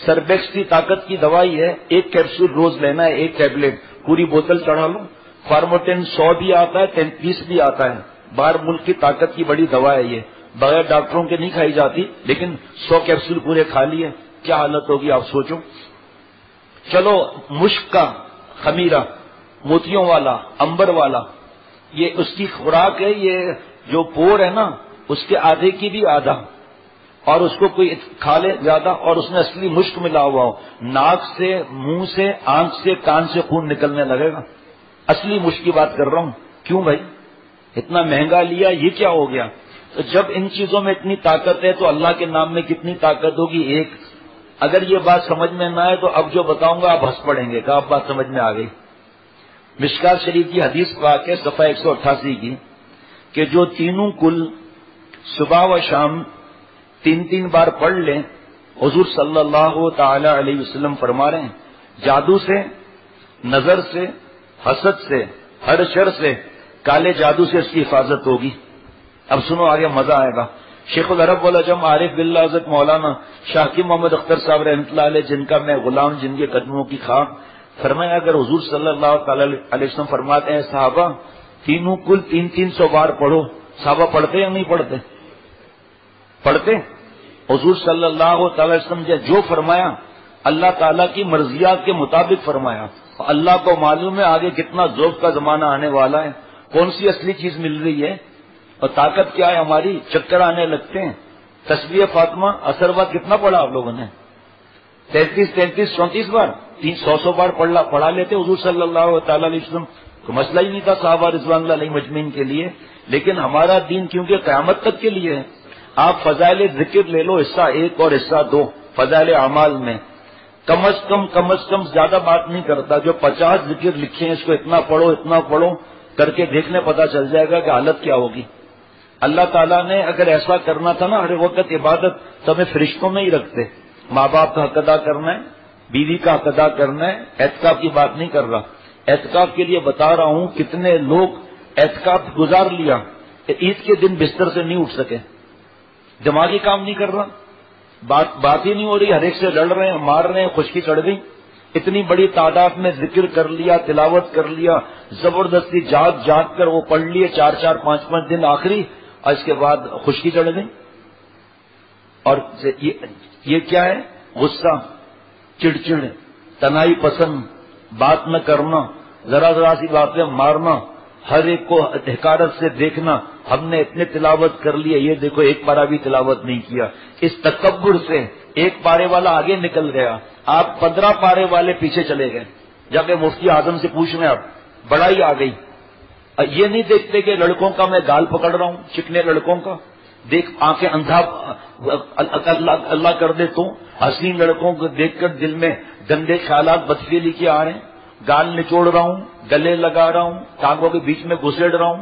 سربیکس کی طاقت کی دوائی ہے، 1 کیپسول روز لینا ہے، 1 ٹیبلٹ، پوری بوتل چڑھا لو. فارموٹین 100 بھی آتا ہے، 33 بھی آتا ہے. باہر ملک کی طاقت کی بڑی دوا ہے، یہ بغیر ڈاکٹروں کے نہیں کھائی جاتی، لیکن 100 کیپسول پورے کھا لیے کیا حالت ہوگی آپ سوچو. چلو مشک کا خمیرہ، موتیوں والا، انبر والا، یہ اس کی خوراک ہے. یہ جو پور ہے نا اس کے آدھے کی بھی آدھا، اور اس کو کوئی کھا لے زیادہ اور اس میں اصلی مشک ملا ہوا ہو، ناک سے، منہ سے، آنکھ سے، کان سے خون نکلنے لگے گا. اصلی مشک کی بات کر رہا ہوں. کیوں بھائی اتنا مہنگا لیا، یہ کیا ہو گیا؟ تو جب ان چیزوں میں اتنی طاقت ہے تو اللہ کے نام میں کتنی طاقت ہوگی. ایک اگر یہ بات سمجھ میں نہ آئے تو اب جو بتاؤں گا آپ ہنس پڑیں گے کہ آپ بات سمجھ میں آ گئی. مشکات شریف کی حدیث پاک ہے صفحہ 188 کی کہ جو تینوں کل صبح و شام 3 بار پڑھ لیں، حضور صلی اللہ تعالی علیہ وسلم فرما رہے ہیں جادو سے، نظر سے، حسد سے، ہر شر سے، کالے جادو سے اس کی حفاظت ہوگی. اب سنو آگے مزہ آئے گا. شیخ العرب والعجم عارف باللہ حضرت مولانا شاکر محمد اختر صاحب رحمۃ اللہ علیہ جن کا میں غلام، جن کے قدموں کی خواہ، فرمایا اگر حضور صلی اللہ تعالی علیہ وسلم فرماتے ہیں صحابہ تینوں کل 300 بار پڑھو، صحابہ پڑھتے یا نہیں پڑھتے؟ پڑھتے. حضور صلی اللہ تعالی وسلم جو فرمایا اللہ تعالیٰ کی مرضیات کے مطابق فرمایا. اللہ کو معلوم ہے آگے کتنا ذوق کا زمانہ آنے والا ہے، کون سی اصلی چیز مل رہی ہے اور طاقت کیا ہے ہماری. چکر آنے لگتے ہیں. تسبیح فاطمہ اثر وقت کتنا پڑھا آپ لوگوں نے؟ 33 34 بار، 100 بار پڑھا لیتے حضور صلی اللہ تعالی علیہ وسلم. تو مسئلہ ہی نہیں تھا صحابہ رضوان اللہ علیہ مجمعین کے لیے. لیکن ہمارا دین کیونکہ قیامت تک کے لیے ہے. آپ فضائل ذکر لے لو، حصہ 1 اور حصہ 2 فضائل اعمال میں کم از کم زیادہ بات نہیں کرتا. جو 50 ذکر لکھے ہیں اس کو اتنا پڑھو کر کے دیکھنے پتا چل جائے گا کہ حالت کیا ہوگی. اللہ تعالیٰ نے اگر ایسا کرنا تھا نا ہر وقت عبادت تو ہمیں فرشتوں میں ہی رکھتے. ماں باپ کا حق ادا کرنا ہے، بیوی کا حق ادا کرنا ہے. اعتکاف کی بات نہیں کر رہا. اعتکاف کے لیے بتا رہا ہوں کتنے لوگ اعتکاف گزار لیا، عید کے دن بستر سے نہیں اٹھ سکے. دماغی کام نہیں کر رہا. بات ہی نہیں ہو رہی، ہر ایک سے لڑ رہے ہیں، مار رہے ہیں، خشکی چڑھ گئی. اتنی بڑی تعداد میں ذکر کر لیا، تلاوت کر لیا، زبردستی جاگ کر وہ پڑھ لیے 4 5 دن آخری، اور اس کے بعد خشکی چڑھ گئی. اور یہ کیا ہے؟ غصہ، چڑچڑ، تنہائی پسند، بات نہ کرنا، ذرا سی بات پہ مارنا، ہر ایک کو حقارت سے دیکھنا. ہم نے اتنے تلاوت کر لیے، یہ دیکھو ایک پارہ بھی تلاوت نہیں کیا. اس تکبر سے ایک پارے والا آگے نکل گیا، آپ 15 پارے والے پیچھے چلے گئے. جب کہ مفتی اعظم سے پوچھ رہے ہیں، اب بڑائی آ گئی. یہ نہیں دیکھتے کہ لڑکوں کا میں گال پکڑ رہا ہوں، چکنے لڑکوں کا دیکھ آنکھیں اندھا اللہ کر دے. تو حسین لڑکوں کو دیکھ کر دل میں گندے خیالات بدفعلی کے آ رہے ہیں. گال نچوڑ رہا ہوں، گلے لگا رہا ہوں، ٹانگوں کے بیچ میں گھسیڑ رہا ہوں،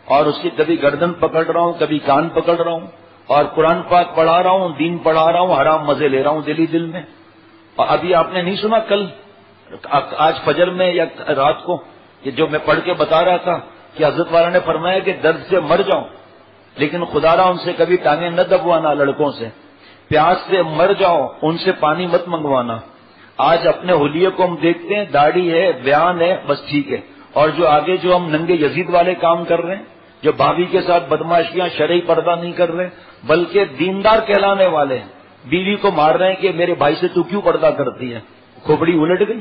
اور اس کی کبھی گردن پکڑ رہا ہوں، کبھی کان پکڑ رہا ہوں، اور قرآن پاک پڑھا رہا ہوں، دین پڑھا رہا ہوں، حرام مزے لے رہا ہوں دل میں. اور ابھی آپ نے نہیں سنا کل آج فجر میں یا رات کو یہ جو میں پڑھ کے بتا رہا تھا کہ حضرت والا نے فرمایا کہ درد سے مر جاؤں لیکن خدا را ان سے کبھی ٹانگیں نہ دبوانا، لڑکوں سے پیاس سے مر جاؤ ان سے پانی مت منگوانا. آج اپنے حلیے کو ہم دیکھتے ہیں، داڑھی ہے، بیان ہے، بس ٹھیک ہے. اور جو آگے جو ہم ننگے یزید والے کام کر رہے ہیں، جو بھابھی کے ساتھ بدماشیاں، شرعی پردہ نہیں کر رہے بلکہ دیندار کہلانے والے ہیں، بیوی کو مار رہے ہیں کہ میرے بھائی سے تو کیوں پردہ کرتی ہے. کھوپڑی الٹ گئی،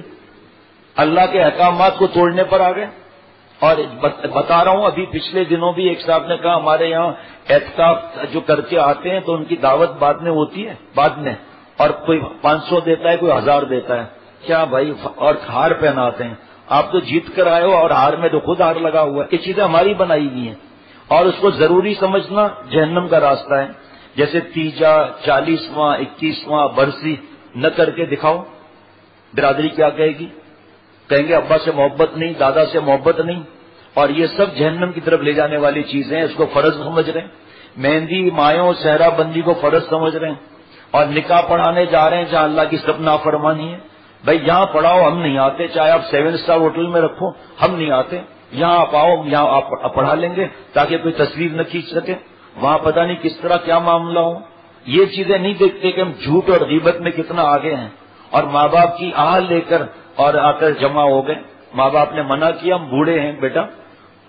اللہ کے احکامات کو توڑنے پر آ گئے. اور بتا رہا ہوں، ابھی پچھلے دنوں بھی ایک صاحب نے کہا ہمارے یہاں اعتکاف جو کر کے آتے ہیں تو ان کی دعوت بعد میں ہوتی ہے، بعد میں، اور کوئی 500 دیتا ہے، کوئی 1000 دیتا ہے. کیا بھائی، اور ہار پہناتے ہیں. آپ تو جیت کر آئے ہو اور ہار میں تو خود ہار لگا ہوا ہے. یہ چیزیں ہماری بنائی گئی ہیں اور اس کو ضروری سمجھنا جہنم کا راستہ ہے. جیسے تیجا، 40واں، 21واں برسی نہ کر کے دکھاؤ، برادری کیا کہے گی؟ کہیں گے ابا سے محبت نہیں، دادا سے محبت نہیں، اور یہ سب جہنم کی طرف لے جانے والی چیزیں ہیں. اس کو فرض سمجھ رہے ہیں، مہندی مایوں صحرا بندی کو فرض سمجھ رہے ہیں، اور نکاح پڑھانے جا رہے ہیں جہاں اللہ کی سب نافرمانی ہے. بھائی یہاں پڑھاؤ، ہم نہیں آتے، چاہے آپ 7 اسٹار ہوٹل میں رکھو، ہم نہیں آتے. یہاں آپ آؤ، یہاں آپ پڑھا لیں گے تاکہ کوئی تصویر نہ کھینچ سکے. وہاں پتہ نہیں کس طرح کیا معاملہ ہو. یہ چیزیں نہیں دیکھتے کہ ہم جھوٹ اور غیبت میں کتنا آگے ہیں. اور ماں باپ کی آہ لے کر اور آ کر جمع ہو گئے. ماں باپ نے منع کیا، ہم بوڑھے ہیں بیٹا،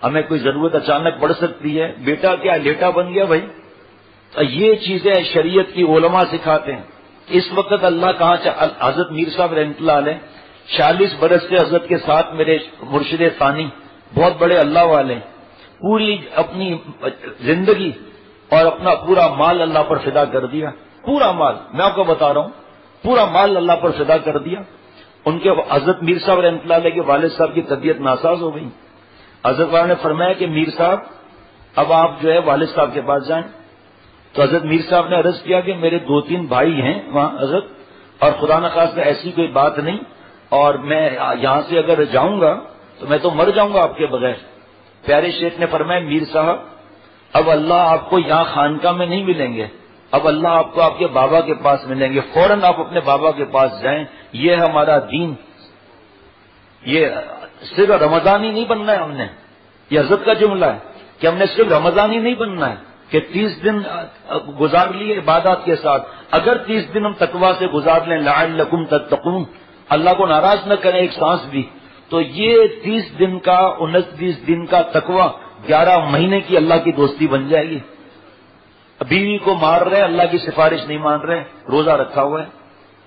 ہمیں کوئی ضرورت اچانک پڑ سکتی ہے. بیٹا کیا لیٹا بن گیا بھائی. یہ چیزیں شریعت کی علماء سکھاتے ہیں. اس وقت اللہ کہاں حضرت میر صاحب رحمۃ اللہ علیہ 40 برس سے حضرت کے ساتھ میرے مرشد ثانی، بہت بڑے اللہ والے، پوری اپنی زندگی اور اپنا پورا مال اللہ پر فدا کر دیا. پورا مال، میں آپ کو بتا رہا ہوں، پورا مال اللہ پر فدا کر دیا. ان کے حضرت میر صاحب رحمۃ اللہ علیہ کے والد صاحب کی طبیعت ناساز ہو گئی. حضرت والا نے فرمایا کہ میر صاحب اب آپ جو ہے والد صاحب کے پاس جائیں. تو حضرت میر صاحب نے عرض کیا کہ میرے 2-3 بھائی ہیں وہاں حضرت، اور خدا نخواستہ ایسی کوئی بات نہیں، اور میں یہاں سے اگر جاؤں گا تو میں تو مر جاؤں گا آپ کے بغیر. پیارے شیخ نے فرمایا میر صاحب اب اللہ آپ کو یہاں خانقاہ میں نہیں ملیں گے، اب اللہ آپ کو آپ کے بابا کے پاس ملیں گے. فوراً آپ اپنے بابا کے پاس جائیں. یہ ہے ہمارا دین. یہ صرف رمضان ہی نہیں بننا ہے ہم نے، یہ حضرت کا جملہ ہے کہ ہم نے صرف رمضان ہی نہیں بننا ہے کہ 30 دن گزار لیے عبادات کے ساتھ. اگر 30 دن ہم تقویٰ سے گزار لیں، لعلکم تتقون، اللہ کو ناراض نہ کریں ایک سانس بھی، تو یہ 30 دن کا 29 دن کا تقویٰ 11 مہینے کی اللہ کی دوستی بن جائے گی. بیوی کو مار رہے، اللہ کی سفارش نہیں مان رہے، روزہ رکھا ہوا ہے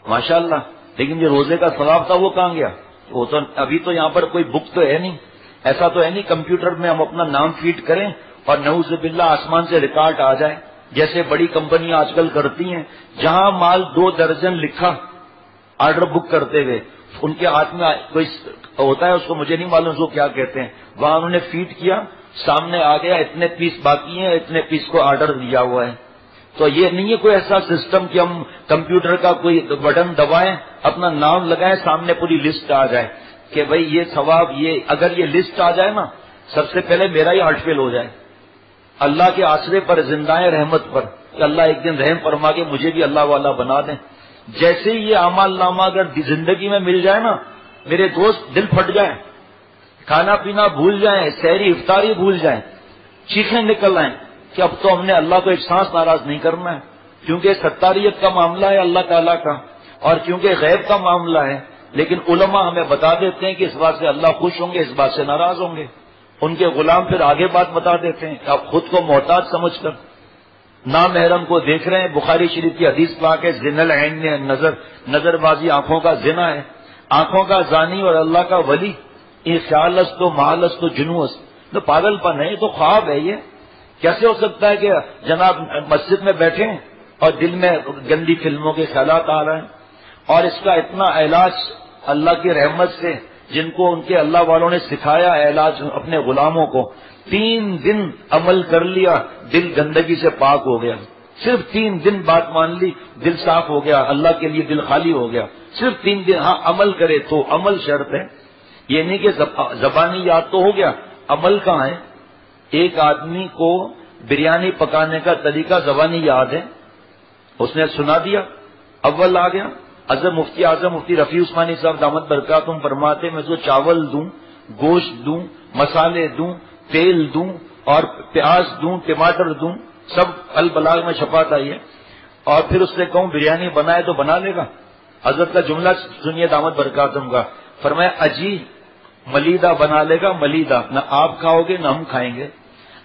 ماشاءاللہ، لیکن جو روزے کا ثواب تھا وہ کہاں گیا؟ وہ تو ابھی تو یہاں پر کوئی بک تو ہے نہیں، ایسا تو ہے نہیں کمپیوٹر میں ہم اپنا نام فیڈ کریں اور نعوذ باللہ آسمان سے ریکارڈ آ جائے جیسے بڑی کمپنیاں آج کل کرتی ہیں. جہاں مال 2 درجن لکھا آرڈر بک کرتے ہوئے، ان کے ہاتھ میں کوئی ہوتا ہے، اس کو مجھے نہیں معلوم اس کو کیا کہتے ہیں، وہاں انہوں نے فیڈ کیا، سامنے آ گیا اتنے پیس باقی ہیں، اتنے پیس کو آرڈر دیا ہوا ہے. تو یہ نہیں ہے کوئی ایسا سسٹم کہ ہم کمپیوٹر کا کوئی بٹن دبائیں، اپنا نام لگائیں، سامنے پوری لسٹ آ جائے کہ بھئی یہ ثواب، یہ اگر یہ لسٹ آ جائے نا، سب سے پہلے میرا ہی ہارٹ فیل ہو جائے. اللہ کے آسرے پر، زندائے رحمت پر، کہ اللہ ایک دن رحم فرما کے مجھے بھی اللہ والا بنا دیں. جیسے ہی یہ اعمال نامہ اگر زندگی میں مل جائے نا، میرے دوست دل پھٹ جائے، کھانا پینا بھول جائیں، سحری افطاری بھول جائیں، چیخیں نکل آئیں کہ اب تو ہم نے اللہ کو ایک سانس ناراض نہیں کرنا ہے. کیونکہ ستاریت کا معاملہ ہے اللہ تعالیٰ کا، اور کیونکہ غیب کا معاملہ ہے، لیکن علماء ہمیں بتا دیتے ہیں کہ اس بات سے اللہ خوش ہوں گے، اس بات سے ناراض ہوں گے۔ ان کے غلام پھر آگے بات بتا دیتے ہیں کہ آپ خود کو محتاج سمجھ کر نامحرم کو دیکھ رہے ہیں۔ بخاری شریف کی حدیث پاک ہے، زنا العین میں نظر بازی آنکھوں کا زنا ہے، آنکھوں کا زانی اور اللہ کا ولی، یہ خیالست و محالست و جنوس، تو پاگل پن ہے، یہ تو خواب ہے۔ یہ کیسے ہو سکتا ہے کہ جناب مسجد میں بیٹھے ہیں اور دل میں گندی فلموں کے خیالات آ رہے ہیں؟ اور اس کا اتنا علاج اللہ کی رحمت سے، جن کو ان کے اللہ والوں نے سکھایا علاج اپنے غلاموں کو، 3 دن عمل کر لیا، دل گندگی سے پاک ہو گیا۔ صرف 3 دن بات مان لی، دل صاف ہو گیا، اللہ کے لیے دل خالی ہو گیا۔ صرف 3 دن، ہاں عمل کرے تو، عمل شرط ہے، یہ نہیں کہ زبانی یاد تو ہو گیا، عمل کہاں ہے؟ ایک آدمی کو بریانی پکانے کا طریقہ زبانی یاد ہے، اس نے سنا دیا، اول آ گیا۔ مفتی اعظم مفتی رفیع عثمانی صاحب دامت برکاتہم فرماتے میں اس کو چاول دوں، گوشت دوں، مسالے دوں، تیل دوں اور پیاز دوں، ٹماٹر دوں، سب البلاغ میں چھپاتا ہی ہے، اور پھر اس سے کہوں بریانی بنائے تو بنا لے گا۔ حضرت کا جملہ سنیے دامت برکاتہم کا، فرمایا اجی ملیدہ بنا لے گا، ملیدہ نہ آپ کھاؤ گے نہ ہم کھائیں گے۔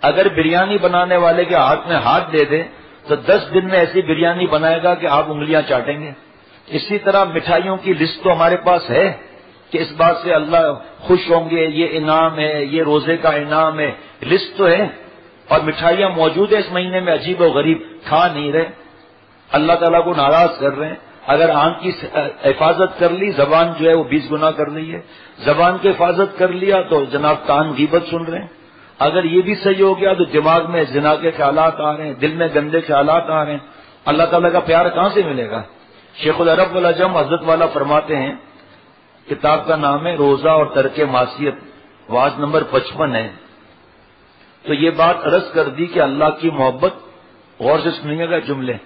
اگر بریانی بنانے والے کے ہاتھ میں ہاتھ دے دے تو 10 دن میں ایسی بریانی بنائے گا کہ آپ انگلیاں چاٹیں گے۔ اسی طرح مٹھائیوں کی لسٹ تو ہمارے پاس ہے کہ اس بات سے اللہ خوش ہوں گے، یہ انعام ہے، یہ روزے کا انعام ہے، لسٹ تو ہے، اور مٹھائیاں موجود ہیں اس مہینے میں، عجیب و غریب کھا نہیں رہے، اللہ تعالیٰ کو ناراض کر رہے ہیں۔ اگر آنکھ کی حفاظت کر لی، زبان جو ہے وہ 20 گنا کر رہی ہے، زبان کی حفاظت کر لیا تو جناب کان غیبت سن رہے ہیں، اگر یہ بھی صحیح ہو گیا تو دماغ میں زنا کے خیالات آ رہے ہیں، دل میں گندے خیالات آ رہے ہیں، اللہ تعالیٰ کا پیار کہاں سے ملے گا؟ شیخ العرب والعجم حضرت والا فرماتے ہیں، کتاب کا نام ہے روزہ اور ترک معصیت، واعظ نمبر 55 ہے، تو یہ بات عرض کر دی کہ اللہ کی محبت، غور سے سنیے گا جملے،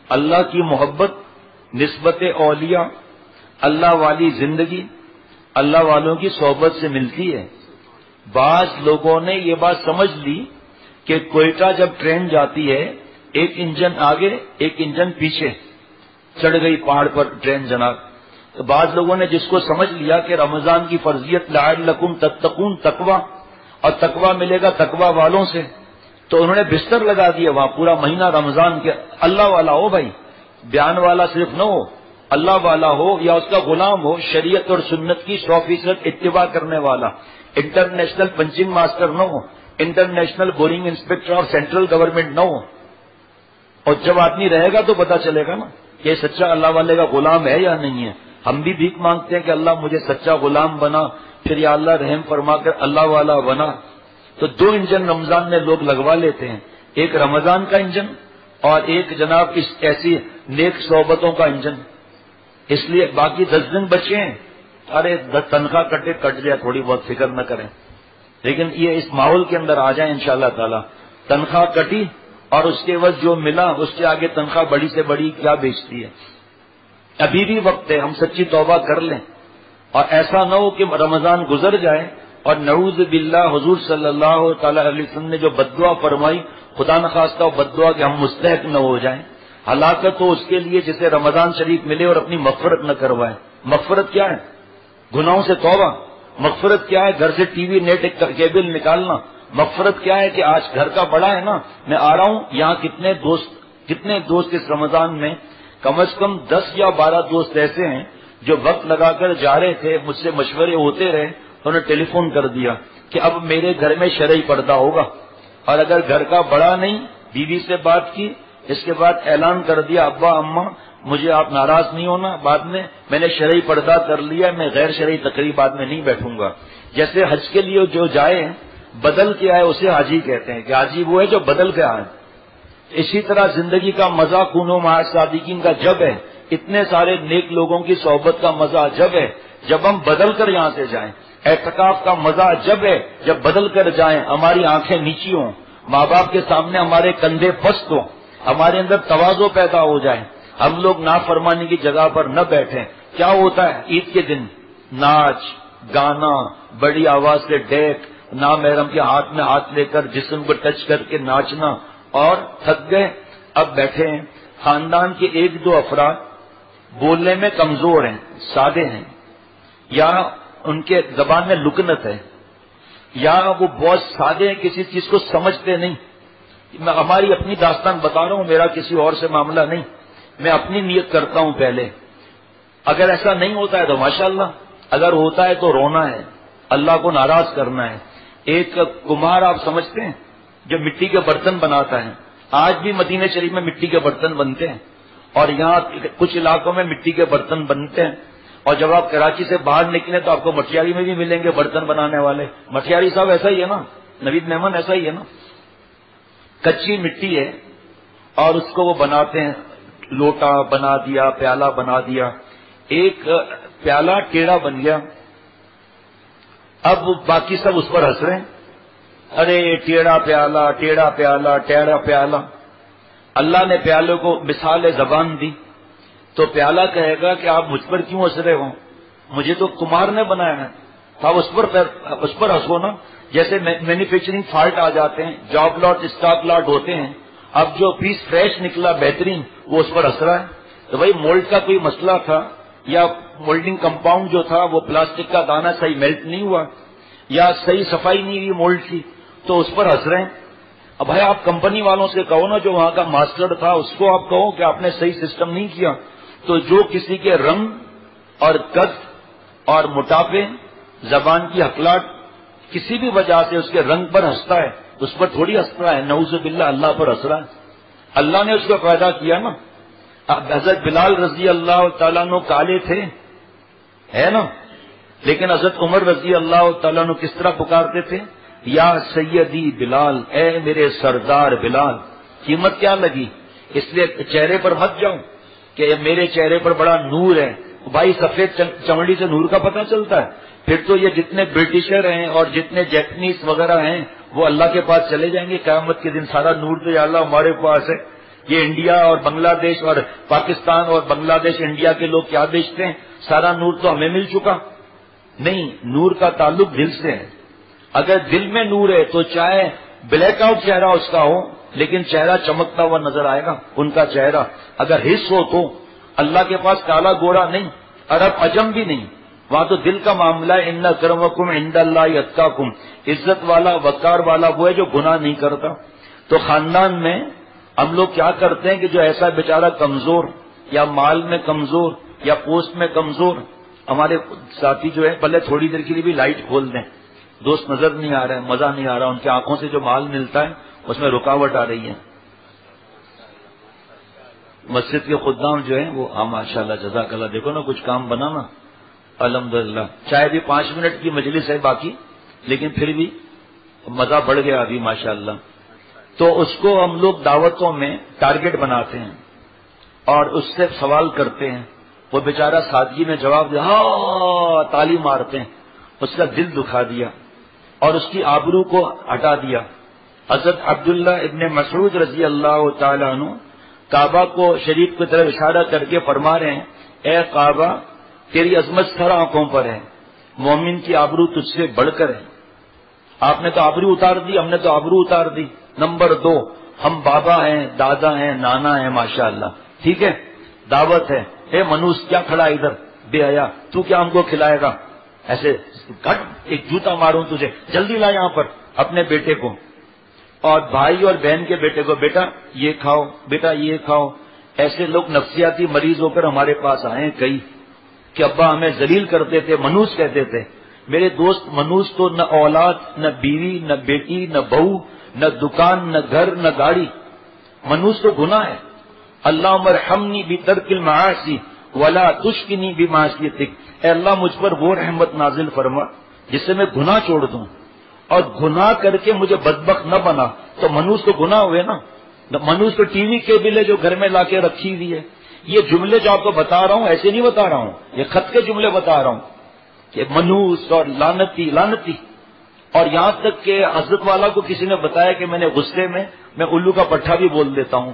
اللہ کی محبت، نسبت اولیاء، اللہ والی زندگی اللہ والوں کی صحبت سے ملتی ہے۔ بعض لوگوں نے یہ بات سمجھ لی کہ کوئٹہ جب ٹرین جاتی ہے، ایک انجن آگے ایک انجن پیچھے، چڑھ گئی پہاڑ پر ٹرین جناب، تو بعض لوگوں نے جس کو سمجھ لیا کہ رمضان کی فرضیت لعلکم تتقون، تقوی، اور تقوی ملے گا تقوی والوں سے، تو انہوں نے بستر لگا دیا وہاں پورا مہینہ رمضان کے، اللہ والا ہو بھائی، بیان والا صرف نہ ہو، اللہ والا ہو یا اس کا غلام ہو، شریعت اور سنت کی 100% اتباع کرنے والا، انٹرنیشنل پنچنگ ماسٹر نہ ہو، انٹرنیشنل بورنگ انسپیکٹر اور سینٹرل گورنمنٹ نہ ہو، اور جب آدمی رہے گا تو پتا چلے گا نا کہ سچا اللہ والے کا غلام ہے یا نہیں ہے۔ ہم بھی بھیک مانگتے ہیں کہ اللہ مجھے سچا غلام بنا، پھر یا اللہ رحم فرما کر اللہ والا بنا۔ تو 2 انجن رمضان میں لوگ لگوا لیتے ہیں، ایک رمضان کا انجن اور ایک جناب اس ایسی نیک صحبتوں کا انجن، اس لیے باقی 10 دن بچے ہیں، ارے تنخواہ کٹے کٹ جائے، تھوڑی بہت فکر نہ کریں، لیکن یہ اس ماحول کے اندر آ جائیں انشاءاللہ تعالی، تنخواہ کٹی اور اس کے عوض جو ملا اس کے آگے تنخواہ بڑی سے بڑی کیا بیچتی ہے۔ ابھی بھی وقت ہے، ہم سچی توبہ کر لیں، اور ایسا نہ ہو کہ رمضان گزر جائے اور نعوذ باللہ حضور صلی اللہ تعالی علیہ وسلم نے جو بددعا فرمائی، خدا نخواستہ بددعا کہ ہم مستحق نہ ہو جائیں۔ ہلاکت ہو اس کے لیے جسے رمضان شریف ملے اور اپنی مغفرت نہ کروائے۔ مغفرت کیا ہے؟ گناہوں سے توبہ۔ مغفرت کیا ہے؟ گھر سے ٹی وی نیٹ کیبل نکالنا۔ مغفرت کیا ہے کہ آج گھر کا بڑا ہے نا، میں آ رہا ہوں، یہاں کتنے دوست اس رمضان میں، کم از کم 10 یا 12 دوست ایسے ہیں جو وقت لگا کر جا رہے تھے، مجھ سے مشورے ہوتے رہے، انہوں نے ٹیلی فون کر دیا کہ اب میرے گھر میں شرعی پردہ ہوگا، اور اگر گھر کا بڑا نہیں، بیوی سے بات کی، اس کے بعد اعلان کر دیا ابا اماں مجھے آپ ناراض نہیں ہونا، بعد میں نے شرعی پردہ کر لیا، میں غیر شرعی تقریبات میں نہیں بیٹھوں گا۔ جیسے حج کے لیے جو جائے بدل کے آئے اسے حاجی کہتے ہیں کہ حاجی وہ ہے جو بدل کے آئے۔ اسی طرح زندگی کا مزہ خون و مع صادقین کا جب ہے، اتنے سارے نیک لوگوں کی صحبت کا مزہ جب ہے جب ہم بدل کر یہاں سے جائیں۔ اعتکاف کا مزہ جب ہے جب بدل کر جائیں، ہماری آنکھیں نیچی ہوں، ماں باپ کے سامنے ہمارے کندھے پست ہوں، ہمارے اندر تواضع پیدا ہو جائے، ہم لوگ نافرمانی کی جگہ پر نہ بیٹھیں۔ کیا ہوتا ہے عید کے دن؟ ناچ گانا، بڑی آواز سے ڈیک، نامحرم کے ہاتھ میں ہاتھ لے کر جسم کو ٹچ کر کے ناچنا، اور تھک گئے اب بیٹھے ہیں، خاندان کے ایک دو افراد بولنے میں کمزور ہیں، سادے ہیں، یا ان کے زبان میں لکنت ہے، یا وہ بہت سادے ہیں، کسی چیز کو سمجھتے نہیں. میں ہماری اپنی داستان بتا رہا ہوں، میرا کسی اور سے معاملہ نہیں، میں اپنی نیت کرتا ہوں پہلے. اگر ایسا نہیں ہوتا ہے تو ماشاءاللہ، اگر ہوتا ہے تو رونا ہے، اللہ کو ناراض کرنا ہے. ایک کمہار آپ سمجھتے ہیں جو مٹی کے برتن بناتا ہے، آج بھی مدینہ شریف میں مٹی کے برتن بنتے ہیں، اور یہاں کچھ علاقوں میں مٹی کے برتن بنتے ہیں. اور جب آپ کراچی سے باہر نکلیں تو آپ کو مٹیاری میں بھی ملیں گے برتن بنانے والے. مٹیاری صاحب ایسا ہی ہے نا، نوید مہمان ایسا ہی ہے نا، کچی مٹی ہے اور اس کو وہ بناتے ہیں، لوٹا بنا دیا، پیالہ بنا دیا. ایک پیالہ ٹیڑھا بن گیا، اب باقی سب اس پر ہنس رہے ہیں، ارے ٹیڑھا پیالہ، ٹیڑھا پیالہ، ٹیڑھا پیالہ. اللہ نے پیالے کو مثال زبان دی تو پیالہ کہے گا کہ آپ مجھ پر کیوں ہنس رہے ہو، مجھے تو کمار نے بنایا ہے. آپ اس پر ہنسو نا. جیسے مینوفیکچرنگ فالٹ آ جاتے ہیں، جاب لاٹ، اسٹاک لاٹ ہوتے ہیں، اب جو پیس فریش نکلا بہترین وہ اس پر ہنس رہا ہے. تو بھائی مولڈ کا کوئی مسئلہ تھا، یا مولڈنگ کمپاؤنڈ جو تھا وہ پلاسٹک کا دانہ صحیح میلٹ نہیں ہوا، یا صحیح صفائی نہیں ہوئی مولڈ کی، تو اس پر ہنس رہے ہیں. اب بھائی آپ کمپنی والوں سے کہو نا، جو وہاں کا ماسٹر تھا اس کو آپ کہو کہ آپ نے صحیح سسٹم نہیں کیا. تو جو کسی کے رنگ اور قد اور موٹاپے، زبان کی ہکلاٹ، کسی بھی وجہ سے اس کے رنگ پر ہنستا ہے، اس پر تھوڑی ہنستا ہے، نعوذ باللہ اللہ پر ہنس رہا ہے. اللہ نے اس کو پیدا کیا نا. اب حضرت بلال رضی اللہ تعالیٰ عنہ کالے تھے، ہے نا، لیکن حضرت عمر رضی اللہ تعالیٰ عنہ کس طرح پکارتے تھے، یا سیدی بلال، اے میرے سردار بلال. قیمت کیا لگی، اس لیے چہرے پر مت جاؤ کہ میرے چہرے پر بڑا نور ہے. بھائی سفید چمڑی سے نور کا پتہ چلتا ہے. پھر تو یہ جتنے برٹشر ہیں اور جتنے جیپنیز وغیرہ ہیں وہ اللہ کے پاس چلے جائیں گے قیامت کے دن. سارا نور تو یا اللہ ہمارے پاس ہے. یہ انڈیا اور بنگلہ دیش اور پاکستان اور بنگلہ دیش انڈیا کے لوگ کیا بیچتے ہیں، سارا نور تو ہمیں مل چکا. نہیں، نور کا تعلق دل سے ہے. اگر دل میں نور ہے تو چاہے بلیک آؤٹ چہرہ اس کا ہو لیکن چہرہ چمکتا ہوا نظر آئے گا. ان کا چہرہ اگر حص ہو تو اللہ کے پاس کالا گورا نہیں، عرب عجم بھی نہیں، وہاں تو دل کا معاملہ ہے. ان اکرمکم عند اللہ اتقاکم، عزت والا وقار والا وہ ہے جو گناہ نہیں کرتا. تو خاندان میں ہم لوگ کیا کرتے ہیں کہ جو ایسا بیچارہ کمزور یا مال میں کمزور یا پوسٹ میں کمزور، ہمارے ساتھی جو ہے پہلے تھوڑی دیر کے لیے بھی لائٹ کھول دیں، دوست نظر نہیں آ رہا ہے، مزہ نہیں آ رہا، ان کی آنکھوں سے جو مال ملتا ہے اس میں رکاوٹ آ رہی ہے. مسجد کے خدام جو ہیں وہ ماشاء اللہ جزاک اللہ، دیکھو نا کچھ کام بنا نا الحمدللہ. چاہے بھی 5 منٹ کی مجلس ہے باقی، لیکن پھر بھی مزہ بڑھ گیا ابھی ماشاء اللہ. تو اس کو ہم لوگ دعوتوں میں ٹارگٹ بناتے ہیں اور اس سے سوال کرتے ہیں. وہ بیچارہ سادگی میں جواب دیا، ہاں تالی مارتے ہیں. اس کا دل دکھا دیا اور اس کی آبرو کو ہٹا دیا. حضرت عبداللہ ابن مسعود رضی اللہ تعالیٰ عنہ کعبہ کو شریف کی طرف اشارہ کر کے فرما رہے ہیں، اے کعبہ تیری عظمت سر آنکھوں پر ہے، مومن کی آبرو تجھ سے بڑھ کر ہے. آپ نے تو آبرو اتار دی، ہم نے تو آبرو اتار دی. نمبر 2، ہم بابا ہیں، دادا ہیں، نانا ہیں ماشاءاللہ، ٹھیک ہے، دعوت ہے. اے منوس کیا کھڑا ادھر بے حیا، تو کیا ہم کو کھلائے گا؟ ایسے گھٹ ایک جوتا ماروں تجھے، جلدی لا یہاں پر اپنے بیٹے کو اور بھائی اور بہن کے بیٹے کو، بیٹا یہ کھاؤ، بیٹا یہ کھاؤ. ایسے لوگ نفسیاتی مریض ہو کر ہمارے پاس آئے ہیں کئی کہ ابا ہمیں ذلیل کرتے تھے، منوس کہتے تھے. میرے دوست منوس تو نہ اولاد، نہ بیوی، نہ بیٹی، نہ بہو، نہ دکان، نہ گھر، نہ گاڑی. منوس تو گناہ ہے. اللہم ارحمنی بترک المعاصی ولا تشکنی بمعصیتک، اے اللہ مجھ پر وہ رحمت نازل فرما جس سے میں گناہ چھوڑ دوں، اور گناہ کر کے مجھے بدبخت نہ بنا. تو منوس تو گناہ ہوئے نا. منوس تو ٹی وی کیبل ہے جو گھر میں لا کے رکھی ہوئی ہے. یہ جملے جو آپ کو بتا رہا ہوں ایسے نہیں بتا رہا ہوں، یہ خط کے جملے بتا رہا ہوں کہ منوس اور لعنتی لعنتی. اور یہاں تک کہ حضرت والا کو کسی نے بتایا کہ میں نے غصے میں الو کا پٹھا بھی بول دیتا ہوں.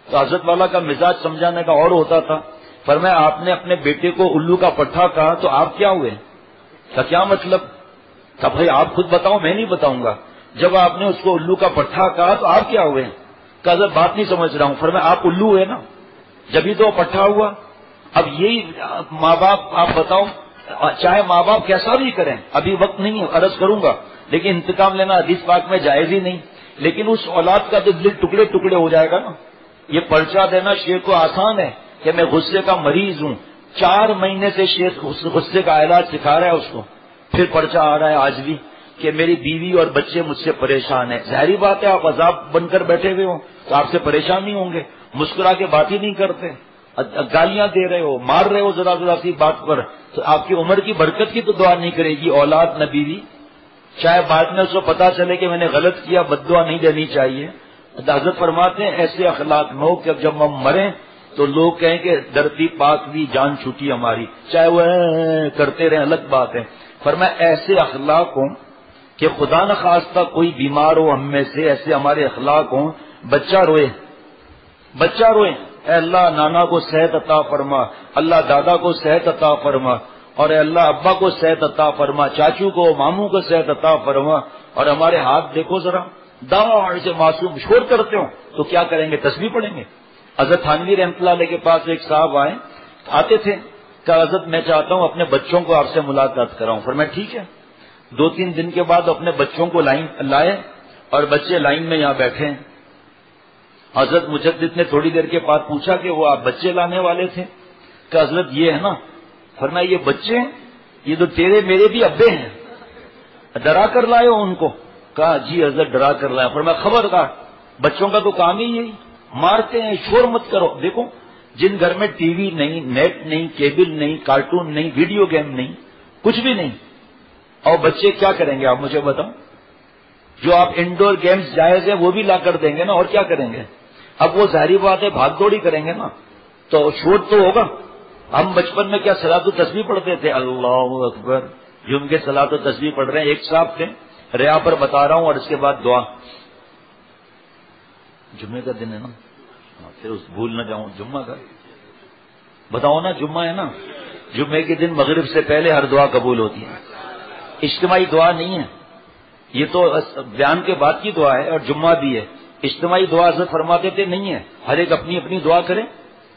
تو حضرت والا کا مزاج سمجھانے کا اور ہوتا تھا. فرمایا آپ نے اپنے بیٹے کو الو کا پٹھا کہا تو آپ کیا ہوئے؟ کیا مطلب؟ کہ بھائی آپ خود بتاؤ، میں نہیں بتاؤں گا. جب آپ نے اس کو الو کا پٹھا کہا تو آپ کیا ہوئے؟ کہ حضرت بات نہیں سمجھ رہا ہوں. فرمایا آپ الو ہوئے نا، جبھی تو پٹھا ہوا. اب یہی ماں باپ آپ بتاؤ، چاہے ماں باپ کیسا بھی کریں، ابھی وقت نہیں ہے عرض کروں گا، لیکن انتقام لینا حدیث پاک میں جائز ہی نہیں. لیکن اس اولاد کا تو دل ٹکڑے ٹکڑے ہو جائے گا نا. یہ پرچہ دینا شیخ کو آسان ہے کہ میں غصے کا مریض ہوں، 4 مہینے سے شیخ غصے کا علاج سکھا رہا ہے اس کو، پھر پرچہ آ رہا ہے آج بھی کہ میری بیوی اور بچے مجھ سے پریشان ہیں. ظاہری بات ہے، آپ عذاب بن کر بیٹھے ہوئے ہوں تو آپ سے پریشان نہیں ہوں گے، مسکرا کے بات ہی نہیں کرتے، گالیاں دے رہے ہو، مار رہے ہو ذرا ذرا سی بات پر، تو آپ کی عمر کی برکت کی تو دعا نہیں کرے گی اولاد نہ بیوی. چاہے بعد میں اس کو پتا چلے کہ میں نے غلط کیا، بد دعا نہیں دینی چاہیے. حضرت فرماتے ہیں ایسے اخلاق نہ ہو کہ جب ہم مریں تو لوگ کہیں کہ دھرتی پاک بھی جان چھوٹی ہماری، چاہے وہ کرتے رہیں الگ بات ہے. فرمایا ایسے اخلاق ہوں کہ خدا نخواستہ کوئی بیمار ہو ہم میں سے، ایسے ہمارے اخلاق ہوں، بچہ روئے اے اللہ نانا کو صحت عطا فرما، اللہ دادا کو صحت عطا فرما، اور اے اللہ ابا کو صحت عطا فرما، چاچو کو ماموں کو صحت عطا فرما. اور ہمارے ہاتھ دیکھو ذرا، داڑھ سے معصوم شور کرتے ہوں تو کیا کریں گے؟ تسبیح پڑھیں گے. حضرت تھانوی رحمۃ اللہ علیہ کے پاس ایک صاحب آتے تھے کہ حضرت میں چاہتا ہوں اپنے بچوں کو آپ سے ملاقات کراؤں. فرمایا ٹھیک ہے. 2-3 دن کے بعد اپنے بچوں کو لائن لائے اور بچے لائن میں یہاں بیٹھے ہیں. حضرت مجدد نے تھوڑی دیر کے بعد پوچھا کہ وہ آپ بچے لانے والے تھے؟ کہ حضرت یہ ہے نا. فرمایا یہ بچے ہیں، یہ تو تیرے میرے بھی ابے ہیں، ڈرا کر لائے ہو ان کو؟ کہا جی حضرت ڈرا کر لائے. فرمایا خبردار، بچوں کا تو کام ہی یہی، مارتے ہیں، شور مت کرو. دیکھو جن گھر میں ٹی وی نہیں، نیٹ نہیں، کیبل نہیں، کارٹون نہیں، ویڈیو گیم نہیں، کچھ بھی نہیں، اور بچے کیا کریں گے آپ مجھے بتاؤ؟ جو آپ انڈور گیمز جائز ہے وہ بھی لا کر دیں گے نا، اور کیا کریں گے؟ اب وہ ظاہری بات ہے بھاگ دوڑی کریں گے نا، تو شور تو ہوگا. ہم بچپن میں کیا صلاۃ و تسبیح پڑھتے تھے، اللہ اکبر، جم کے صلاۃ و تسبیح پڑھ رہے ہیں. ایک صاحب تھے، ریا پر بتا رہا ہوں، اور اس کے بعد دعا. جمعے کا دن ہے نا، پھر بھول نہ جاؤں، جمعہ کا بتاؤ نا، جمعہ ہے نا. جمعے کے دن مغرب سے پہلے ہر دعا قبول ہوتی ہے، اجتماعی دعا نہیں ہے. یہ تو بیان کے بعد کی دعا ہے، اور جمعہ بھی ہے. اجتماعی دعا حضرت فرماتے تھے نہیں ہے، ہر ایک اپنی اپنی دعا کرے.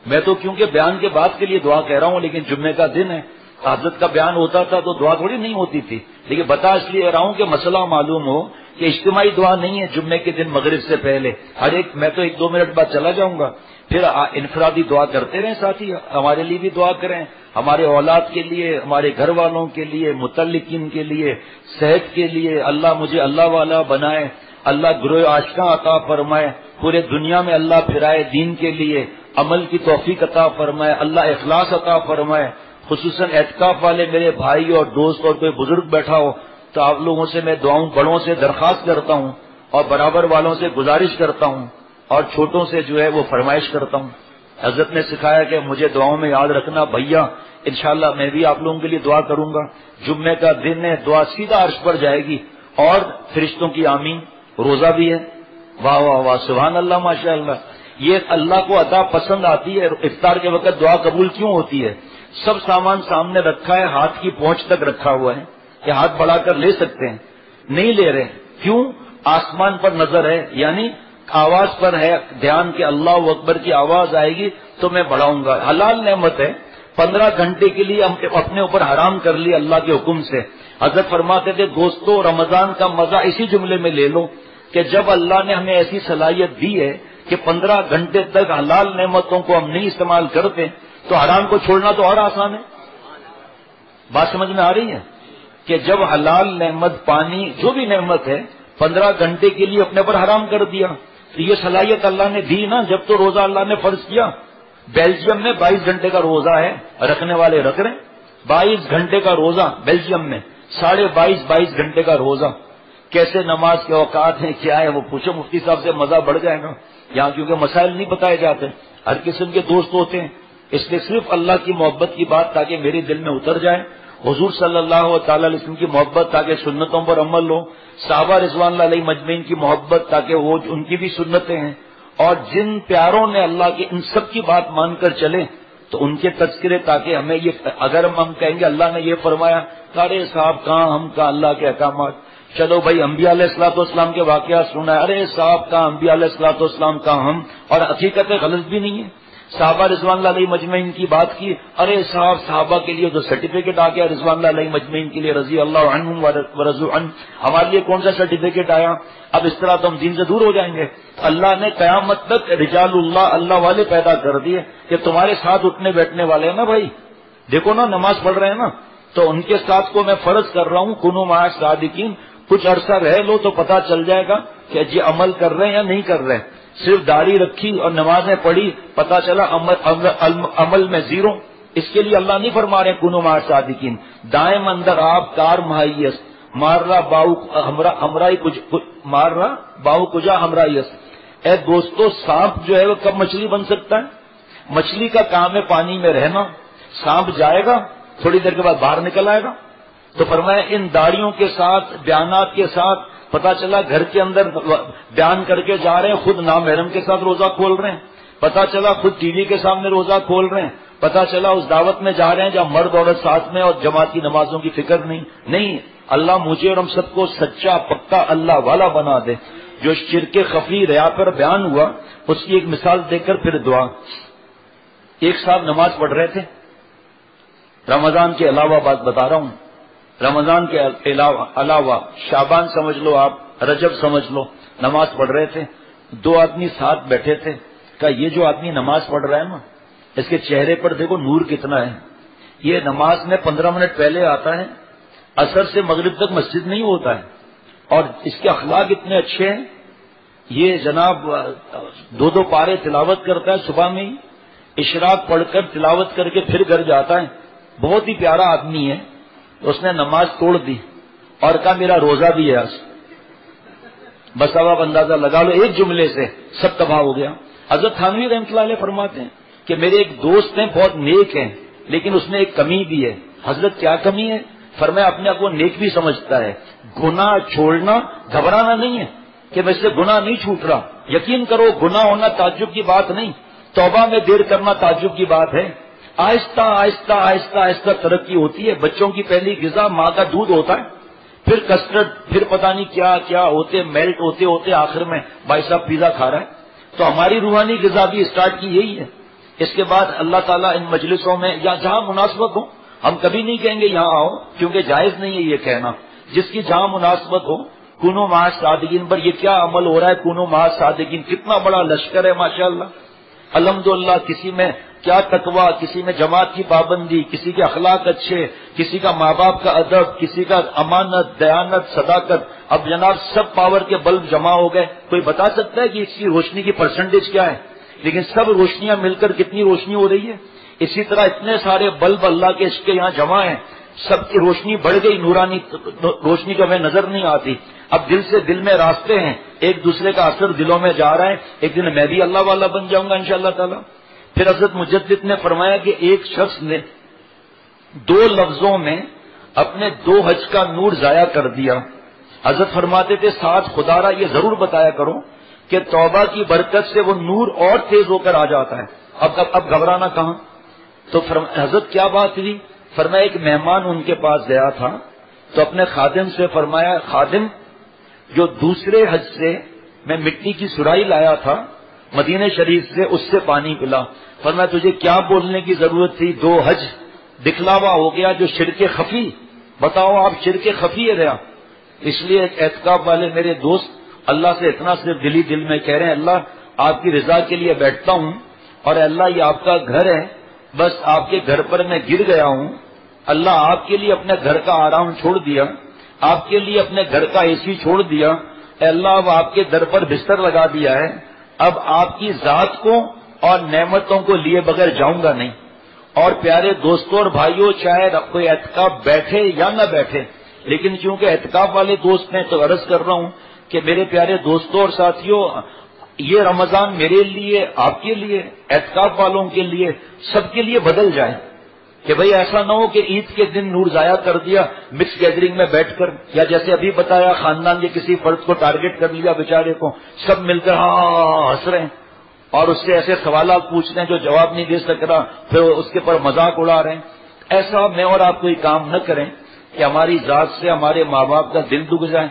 میں تو کیونکہ بیان کے بعد کے لیے دعا کہہ رہا ہوں، لیکن جمعے کا دن ہے، حضرت کا بیان ہوتا تھا تو دعا تھوڑی نہیں ہوتی تھی. لیکن بتا اس لیے رہا ہوں کہ مسئلہ معلوم ہو کہ اجتماعی دعا نہیں ہے جمعے کے دن مغرب سے پہلے. ہر ایک، میں تو 1-2 منٹ بعد چلا جاؤں گا، پھر انفرادی دعا کرتے رہیں ساتھی. ہمارے لیے بھی دعا کریں، ہمارے اولاد کے لیے، ہمارے گھر والوں کے لیے، متعلقین کے لیے، صحت کے لیے. اللہ مجھے اللہ والا بنائے، اللہ گروہ عاشقاں عطا فرمائے، پورے دنیا میں اللہ پھرائے دین کے لیے، عمل کی توفیق عطا فرمائے، اللہ اخلاص عطا فرمائے. خصوصاً اعتکاف والے میرے بھائی اور دوست اور کوئی بزرگ بیٹھا ہو تو آپ لوگوں سے میں دعاؤں، بڑوں سے درخواست کرتا ہوں، اور برابر والوں سے گزارش کرتا ہوں، اور چھوٹوں سے جو ہے وہ فرمائش کرتا ہوں. حضرت نے سکھایا کہ مجھے دعاؤں میں یاد رکھنا بھیا، انشاءاللہ میں بھی آپ لوگوں کے لیے دعا کروں گا. جمعے کا دن ہے، دعا سیدھا عرش پر جائے گی، اور فرشتوں کی آمین. روزہ بھی ہے، واہ واہ واہ، سبحان اللہ، ماشاء اللہ. یہ اللہ کو عطا پسند آتی ہے. افطار کے وقت دعا قبول کیوں ہوتی ہے؟ سب سامان سامنے رکھا ہے، ہاتھ کی پہنچ تک رکھا ہوا ہے کہ ہاتھ بڑھا کر لے سکتے ہیں، نہیں لے رہے. کیوں؟ آسمان پر نظر ہے، یعنی آواز پر ہے دھیان کہ اللہ اکبر کی آواز آئے گی تو میں بڑھاؤں گا. حلال نعمت ہے، 15 گھنٹے کے لیے ہم اپنے اوپر حرام کر لی اللہ کے حکم سے. حضرت فرماتے تھے دوستو، رمضان کا مزہ اسی جملے میں لے لو کہ جب اللہ نے ہمیں ایسی صلاحیت دی ہے کہ 15 گھنٹے تک حلال نعمتوں کو ہم نہیں استعمال کرتے تو حرام کو چھوڑنا تو اور آسان ہے. بات سمجھ میں آ رہی ہے کہ جب حلال نعمت، پانی، جو بھی نعمت ہے، 15 گھنٹے کے لیے اپنے پر حرام کر دیا تو یہ صلاحیت اللہ نے دی نا. جب تو روزہ اللہ نے فرض کیا، بیلجیم میں 22 گھنٹے کا روزہ ہے، رکھنے والے رکھ رہے ہیں. 22 گھنٹے کا روزہ بیلجیم میں، 22.5 گھنٹے کا روزہ. کیسے نماز کے اوقات ہیں، کیا ہے وہ پوچھو مفتی صاحب سے، مزہ بڑھ جائے گا. یہاں کیونکہ مسائل نہیں بتائے جاتے، ہر قسم کے دوست ہوتے ہیں، اس لیے صرف اللہ کی محبت کی بات تاکہ میرے دل میں اتر جائے، حضور صلی اللہ تعالی علیہ وسلم کی محبت تاکہ سنتوں پر عمل ہو، صحابہ رضوان اللہ علیہ مجمعین کی محبت تاکہ وہ ان کی بھی سنتیں ہیں، اور جن پیاروں نے اللہ کی ان سب کی بات مان کر چلے تو ان کے تذکرے، تاکہ ہمیں یہ، اگر ہم کہیں گے اللہ نے یہ فرمایا، ارے صاحب کہاں ہم کا اللہ کے احکامات. چلو بھائی انبیاء علیہ الصلوۃ والسلام کے واقعات سنا ہے، ارے صاحب کہاں انبیاء علیہ الصلوۃ والسلام کہاں ہم. اور حقیقت غلط بھی نہیں ہے. صحابہ رضوان اللہ علیہ مجمعین کی بات کی، ارے صاحب صحابہ کے لیے جو سرٹیفکیٹ آ گیا رضوان اللہ علیہ مجمعین کے لیے رضی اللہ عنہم ورضوا عنہ، ہمارے لیے کون سا سرٹیفکیٹ آیا؟ اب اس طرح تو ہم دین سے دور ہو جائیں گے۔ اللہ نے قیامت تک رجال اللہ والے پیدا کر دیے کہ تمہارے ساتھ اٹھنے بیٹھنے والے ہیں نا بھائی، دیکھو نا نماز پڑھ رہے ہیں نا، تو ان کے ساتھ کو میں فرض کر رہا ہوں کنوا مع الصادقین، کچھ عرصہ رہ لو تو پتا چل جائے گا کہ جی عمل کر رہے ہیں یا نہیں کر رہے ہیں۔ صرف داڑھی رکھی اور نمازیں پڑھی، پتا چلا عمل میں زیرو۔ اس کے لیے اللہ نہیں فرما رہے کنوا مع الصادقین، دائم اندر آپ کار مہیس مار رہا باؤ کجا ہمراہیس۔ اے دوستو، سانپ جو ہے وہ کب مچھلی بن سکتا ہے؟ مچھلی کا کام ہے پانی میں رہنا، سانپ جائے گا تھوڑی دیر کے بعد باہر نکل آئے گا۔ تو فرمایا ان داڑیوں کے ساتھ بیانات کے ساتھ پتا چلا گھر کے اندر بیان کر کے جا رہے ہیں، خود نامحرم کے ساتھ روزہ کھول رہے ہیں، پتا چلا خود ٹی وی کے سامنے روزہ کھول رہے ہیں، پتا چلا اس دعوت میں جا رہے ہیں جہاں مرد عورت ساتھ میں اور جماعت کی نمازوں کی فکر نہیں۔ اللہ مجھے اور ہم سب کو سچا پکا اللہ والا بنا دے۔ جو شرک خفی ریا پر بیان ہوا اس کی ایک مثال دیکھ کر پھر دعا۔ ایک صاحب نماز پڑھ رہے تھے، رمضان کے علاوہ بات بتا رہا ہوں، رمضان کے علاوہ شعبان سمجھ لو آپ، رجب سمجھ لو، نماز پڑھ رہے تھے، دو آدمی ساتھ بیٹھے تھے، کہا یہ جو آدمی نماز پڑھ رہا ہے نا اس کے چہرے پر دیکھو نور کتنا ہے، یہ نماز میں 15 منٹ پہلے آتا ہے، عصر سے مغرب تک مسجد نہیں ہوتا ہے، اور اس کے اخلاق اتنے اچھے ہیں، یہ جناب 2 پارے تلاوت کرتا ہے صبح میں ہی، اشراق پڑھ کر تلاوت کر کے پھر گھر جاتا ہے، بہت ہی پیارا آدمی ہے۔ اس نے نماز توڑ دی اور کہا میرا روزہ بھی ہے آج۔ بس اب آپ اندازہ لگا لو ایک جملے سے سب تباہ ہو گیا۔ حضرت تھانوی رحمۃ اللہ علیہ فرماتے ہیں کہ میرے ایک دوست ہیں بہت نیک ہیں لیکن اس میں ایک کمی بھی ہے۔ حضرت کیا کمی ہے؟ فرمایا اپنے آپ کو نیک بھی سمجھتا ہے، گناہ چھوڑنا گھبرانا نہیں ہے کہ میں سے گناہ نہیں چھوٹ رہا، یقین کرو گناہ ہونا تعجب کی بات نہیں، توبہ میں دیر کرنا تعجب کی بات ہے۔ آہستہ آہستہ آہستہ آہستہ ترقی ہوتی ہے۔ بچوں کی پہلی غذا ماں کا دودھ ہوتا ہے، پھر کسٹرڈ، پھر پتہ نہیں کیا کیا ہوتے، میلٹ ہوتے ہوتے آخر میں بھائی صاحب پیزا کھا رہا ہے۔ تو ہماری روحانی غذا بھی اسٹارٹ کی یہی ہے۔ اس کے بعد اللہ تعالیٰ ان مجلسوں میں یا جہاں مناسبت ہو، ہم کبھی نہیں کہیں گے یہاں آؤ کیونکہ جائز نہیں ہے یہ کہنا، جس کی جہاں مناسبت ہو۔ کنو مع الصادقین پر یہ کیا عمل ہو رہا ہے؟ کنو مع الصادقین کتنا بڑا لشکر ہے ماشاءاللہ، الحمدللہ۔ کسی میں کیا تقویٰ، کسی میں جماعت کی پابندی، کسی کے اخلاق اچھے، کسی کا ماں باپ کا ادب، کسی کا امانت، دیانت، صداقت۔ اب جناب سب پاور کے بلب جمع ہو گئے، کوئی بتا سکتا ہے کہ اس کی روشنی کی پرسنٹیج کیا ہے؟ لیکن سب روشنیاں مل کر کتنی روشنی ہو رہی ہے۔ اسی طرح اتنے سارے بلب اللہ کے عشق کے یہاں جمع ہیں، سب کی روشنی بڑھ گئی، نورانی روشنی کا ہمیں نظر نہیں آتی۔ اب دل سے دل میں راستے ہیں، ایک دوسرے کا اثر دلوں میں جا رہا ہے، ایک دن میں بھی اللہ والا بن جاؤں گا انشاءاللہ تعالی۔ پھر حضرت مجدد نے فرمایا کہ ایک شخص نے 2 لفظوں میں اپنے 2 حج کا نور ضائع کر دیا۔ حضرت فرماتے تھے ساتھ خدا را یہ ضرور بتایا کرو کہ توبہ کی برکت سے وہ نور اور تیز ہو کر آ جاتا ہے۔ اب گھبرانا کہاں؟ تو حضرت کیا بات ہوئی؟ فرمایا ایک مہمان ان کے پاس گیا تھا تو اپنے خادم سے فرمایا خادم جو دوسرے حج سے میں مٹی کی سرائی لایا تھا مدینہ شریف سے اس سے پانی پلا۔ فرمایا تجھے کیا بولنے کی ضرورت تھی، 2 حج دکھلاوا ہو گیا جو شرک خفی۔ بتاؤ آپ شرک خفی ہے رہا۔ اس لیے اعتکاف والے میرے دوست اللہ سے اتنا صرف دلی دل میں کہہ رہے ہیں اللہ آپ کی رضا کے لیے بیٹھتا ہوں اور اللہ یہ آپ کا گھر ہے، بس آپ کے گھر پر میں گر گیا ہوں، اللہ آپ کے لیے اپنے گھر کا آرام چھوڑ دیا، آپ کے لیے اپنے گھر کا اے سی چھوڑ دیا، اے اللہ اب آپ کے در پر بستر لگا دیا ہے، اب آپ کی ذات کو اور نعمتوں کو لیے بغیر جاؤں گا نہیں۔ اور پیارے دوستوں اور بھائیوں چاہے کوئی اعتکاف بیٹھے یا نہ بیٹھے، لیکن چونکہ اعتکاف والے دوست ہیں تو عرض کر رہا ہوں کہ میرے پیارے دوستوں اور ساتھیوں یہ رمضان میرے لیے، آپ کے لیے، اعتکاف والوں کے لیے، سب کے لیے بدل جائے کہ بھئی ایسا نہ ہو کہ عید کے دن نور ضائع کر دیا مکس گیدرنگ میں بیٹھ کر، یا جیسے ابھی بتایا خاندان کے کسی فرد کو ٹارگٹ کر لیا بیچارے کو، سب مل کر ہاں ہنس رہے ہیں اور اس سے ایسے سوالات پوچھ رہے ہیں جو جواب نہیں دے سک رہا، پھر اس کے پر مذاق اڑا رہے ہیں۔ ایسا میں اور آپ کوئی کام نہ کریں کہ ہماری ذات سے ہمارے ماں باپ کا دل دکھ جائے۔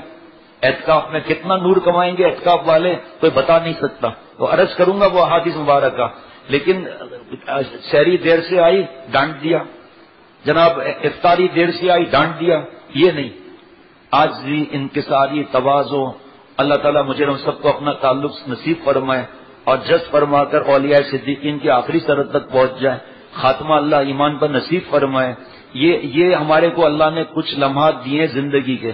اعتکاف میں کتنا نور کمائیں گے اعتکاف والے کوئی بتا نہیں سکتا، تو عرض کروں گا وہ احادیث مبارکہ لیکن سحری دیر سے آئی ڈانٹ دیا، جناب افطاری دیر سے آئی ڈانٹ دیا، یہ نہیں. آج بھی انکساری تواضع، اللہ تعالیٰ مجھے ہم سب کو اپنا تعلق نصیب فرمائے اور جذب فرما کر اولیاء صدیقین کی آخری سرحد تک پہنچ جائے، خاتمہ اللہ ایمان پر نصیب فرمائے. یہ ہمارے کو اللہ نے کچھ لمحات دیے زندگی کے،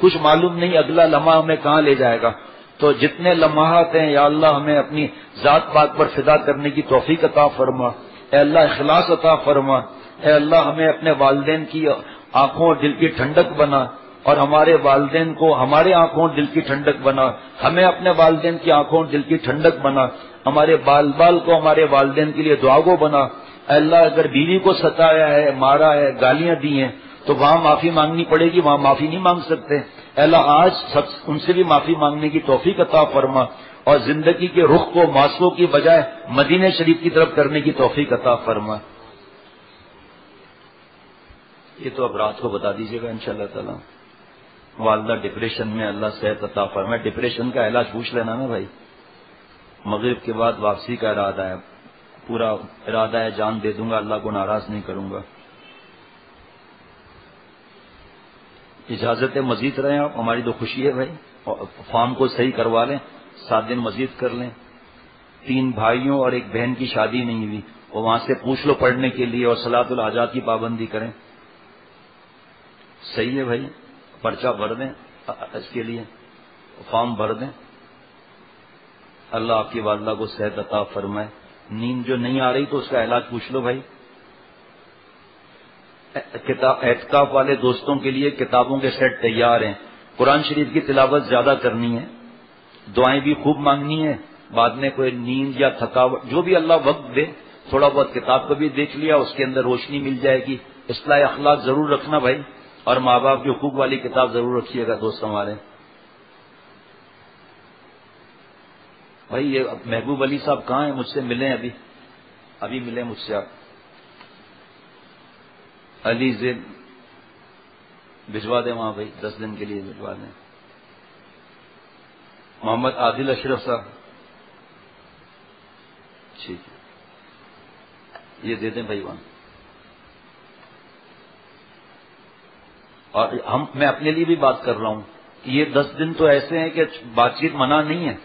کچھ معلوم نہیں اگلا لمحہ ہمیں کہاں لے جائے گا. تو جتنے لمحات ہیں یا اللہ ہمیں اپنی ذات پاک پر فدا کرنے کی توفیق عطا فرما. اے اللہ اخلاص عطا فرما. اے اللہ ہمیں اپنے والدین کی آنکھوں اور دل کی ٹھنڈک بنا، اور ہمارے والدین کو ہمارے آنکھوں اور دل کی ٹھنڈک بنا، ہمیں اپنے والدین کی آنکھوں اور دل کی ٹھنڈک بنا، ہمارے بال بال کو ہمارے والدین کے لیے دعا گو بنا. اے اللہ اگر بیوی کو ستایا ہے، مارا ہے، گالیاں دی ہیں تو وہاں معافی مانگنی پڑے گی، وہاں معافی نہیں مانگ سکتے. اے اللہ آج ان سے بھی معافی مانگنے کی توفیق عطا فرما، اور زندگی کے رخ کو معاشروں کی بجائے مدینہ شریف کی طرف کرنے کی توفیق عطا فرما. یہ تو اب رات کو بتا دیجیے گا انشاءاللہ تعالی. والدہ ڈپریشن میں، اللہ صحت عطا فرمائے. ڈپریشن کا علاج پوچھ لینا نا بھائی. مغرب کے بعد واپسی کا ارادہ ہے، پورا ارادہ ہے، جان دے دوں گا، اللہ کو ناراض نہیں کروں گا. اجازت ہے مزید رہیں آپ، ہماری تو خوشی ہے بھائی. فارم کو صحیح کروا لیں، 7 دن مزید کر لیں. 3 بھائیوں اور 1 بہن کی شادی نہیں ہوئی، وہ وہاں سے پوچھ لو پڑھنے کے لیے، اور صلاۃ الحاجات کی پابندی کریں. صحیح ہے بھائی، پرچہ بھر دیں، اس کے لیے فارم بھر دیں. اللہ آپ کی والدہ کو صحت عطا فرمائے. نیند جو نہیں آ رہی تو اس کا علاج پوچھ لو بھائی. اعتکاف والے دوستوں کے لیے کتابوں کے سیٹ تیار ہیں. قرآن شریف کی تلاوت زیادہ کرنی ہے، دعائیں بھی خوب مانگنی ہے. بعد میں کوئی نیند یا تھکاوٹ جو بھی اللہ وقت دے، تھوڑا بہت کتاب کو بھی دیکھ لیا، اس کے اندر روشنی مل جائے گی. اصلاح اخلاق ضرور رکھنا بھائی، اور ماں باپ کے حقوق والی کتاب ضرور رکھیے گا دوست ہمارے. بھائی یہ محبوب علی صاحب کہاں ہیں؟ مجھ سے ملیں، ابھی ملیں مجھ سے. آپ علی زید بھجوا دیں وہاں بھائی، 10 دن کے لیے بھجوا دیں. محمد عادل اشرف صاحب ٹھیک ہے، یہ دے دیں بھائی وہاں. اور میں اپنے لیے بھی بات کر رہا ہوں، یہ 10 دن تو ایسے ہیں کہ بات چیت منع نہیں ہے،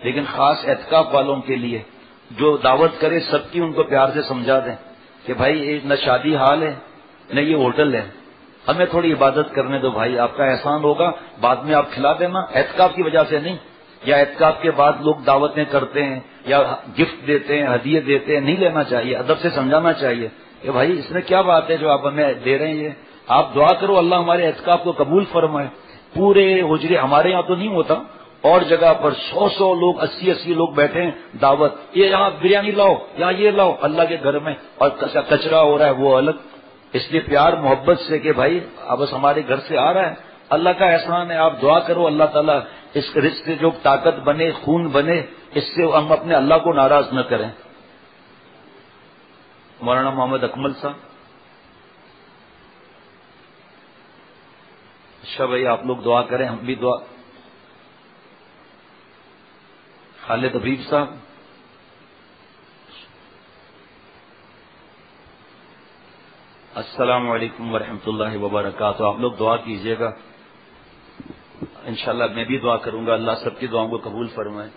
لیکن خاص اعتکاف والوں کے لیے جو دعوت کرے سب کی ان کو پیار سے سمجھا دیں کہ بھائی نہ شادی حال ہے نہ یہ ہوٹل ہے، ہمیں تھوڑی عبادت کرنے دو بھائی. آپ کا احسان ہوگا، بعد میں آپ کھلا دینا، اعتکاف کی وجہ سے نہیں. یا اعتکاف کے بعد لوگ دعوتیں کرتے ہیں یا گفٹ دیتے ہیں، ہدیے دیتے ہیں، نہیں لینا چاہیے، ادب سے سمجھانا چاہیے کہ بھائی اس میں کیا بات ہے جو آپ ہمیں دے رہے ہیں. یہ آپ دعا کرو اللہ ہمارے اعتکاف کو قبول فرمائے. پورے حجرے ہمارے یہاں تو نہیں ہوتا، اور جگہ پر 100 لوگ، 80 لوگ بیٹھے ہیں، دعوت، یہ یہاں بریانی لاؤ، یہاں یہ لاؤ، اللہ کے گھر میں، اور کچرا ہو رہا ہے وہ الگ. اس لیے پیار محبت سے کہ بھائی اب بس ہمارے گھر سے آ رہا ہے، اللہ کا احسان ہے. آپ دعا کرو اللہ تعالیٰ اس رزق سے جو طاقت بنے، خون بنے، اس سے ہم اپنے اللہ کو ناراض نہ کریں. مولانا محمد اکمل صاحب، اچھا بھائی آپ لوگ دعا کریں، ہم بھی دعا. خالد حبیب صاحب، السلام علیکم ورحمۃ اللہ وبرکاتہ. آپ لوگ دعا کیجیے گا، انشاءاللہ میں بھی دعا کروں گا، اللہ سب کی دعاؤں کو قبول فرمائے.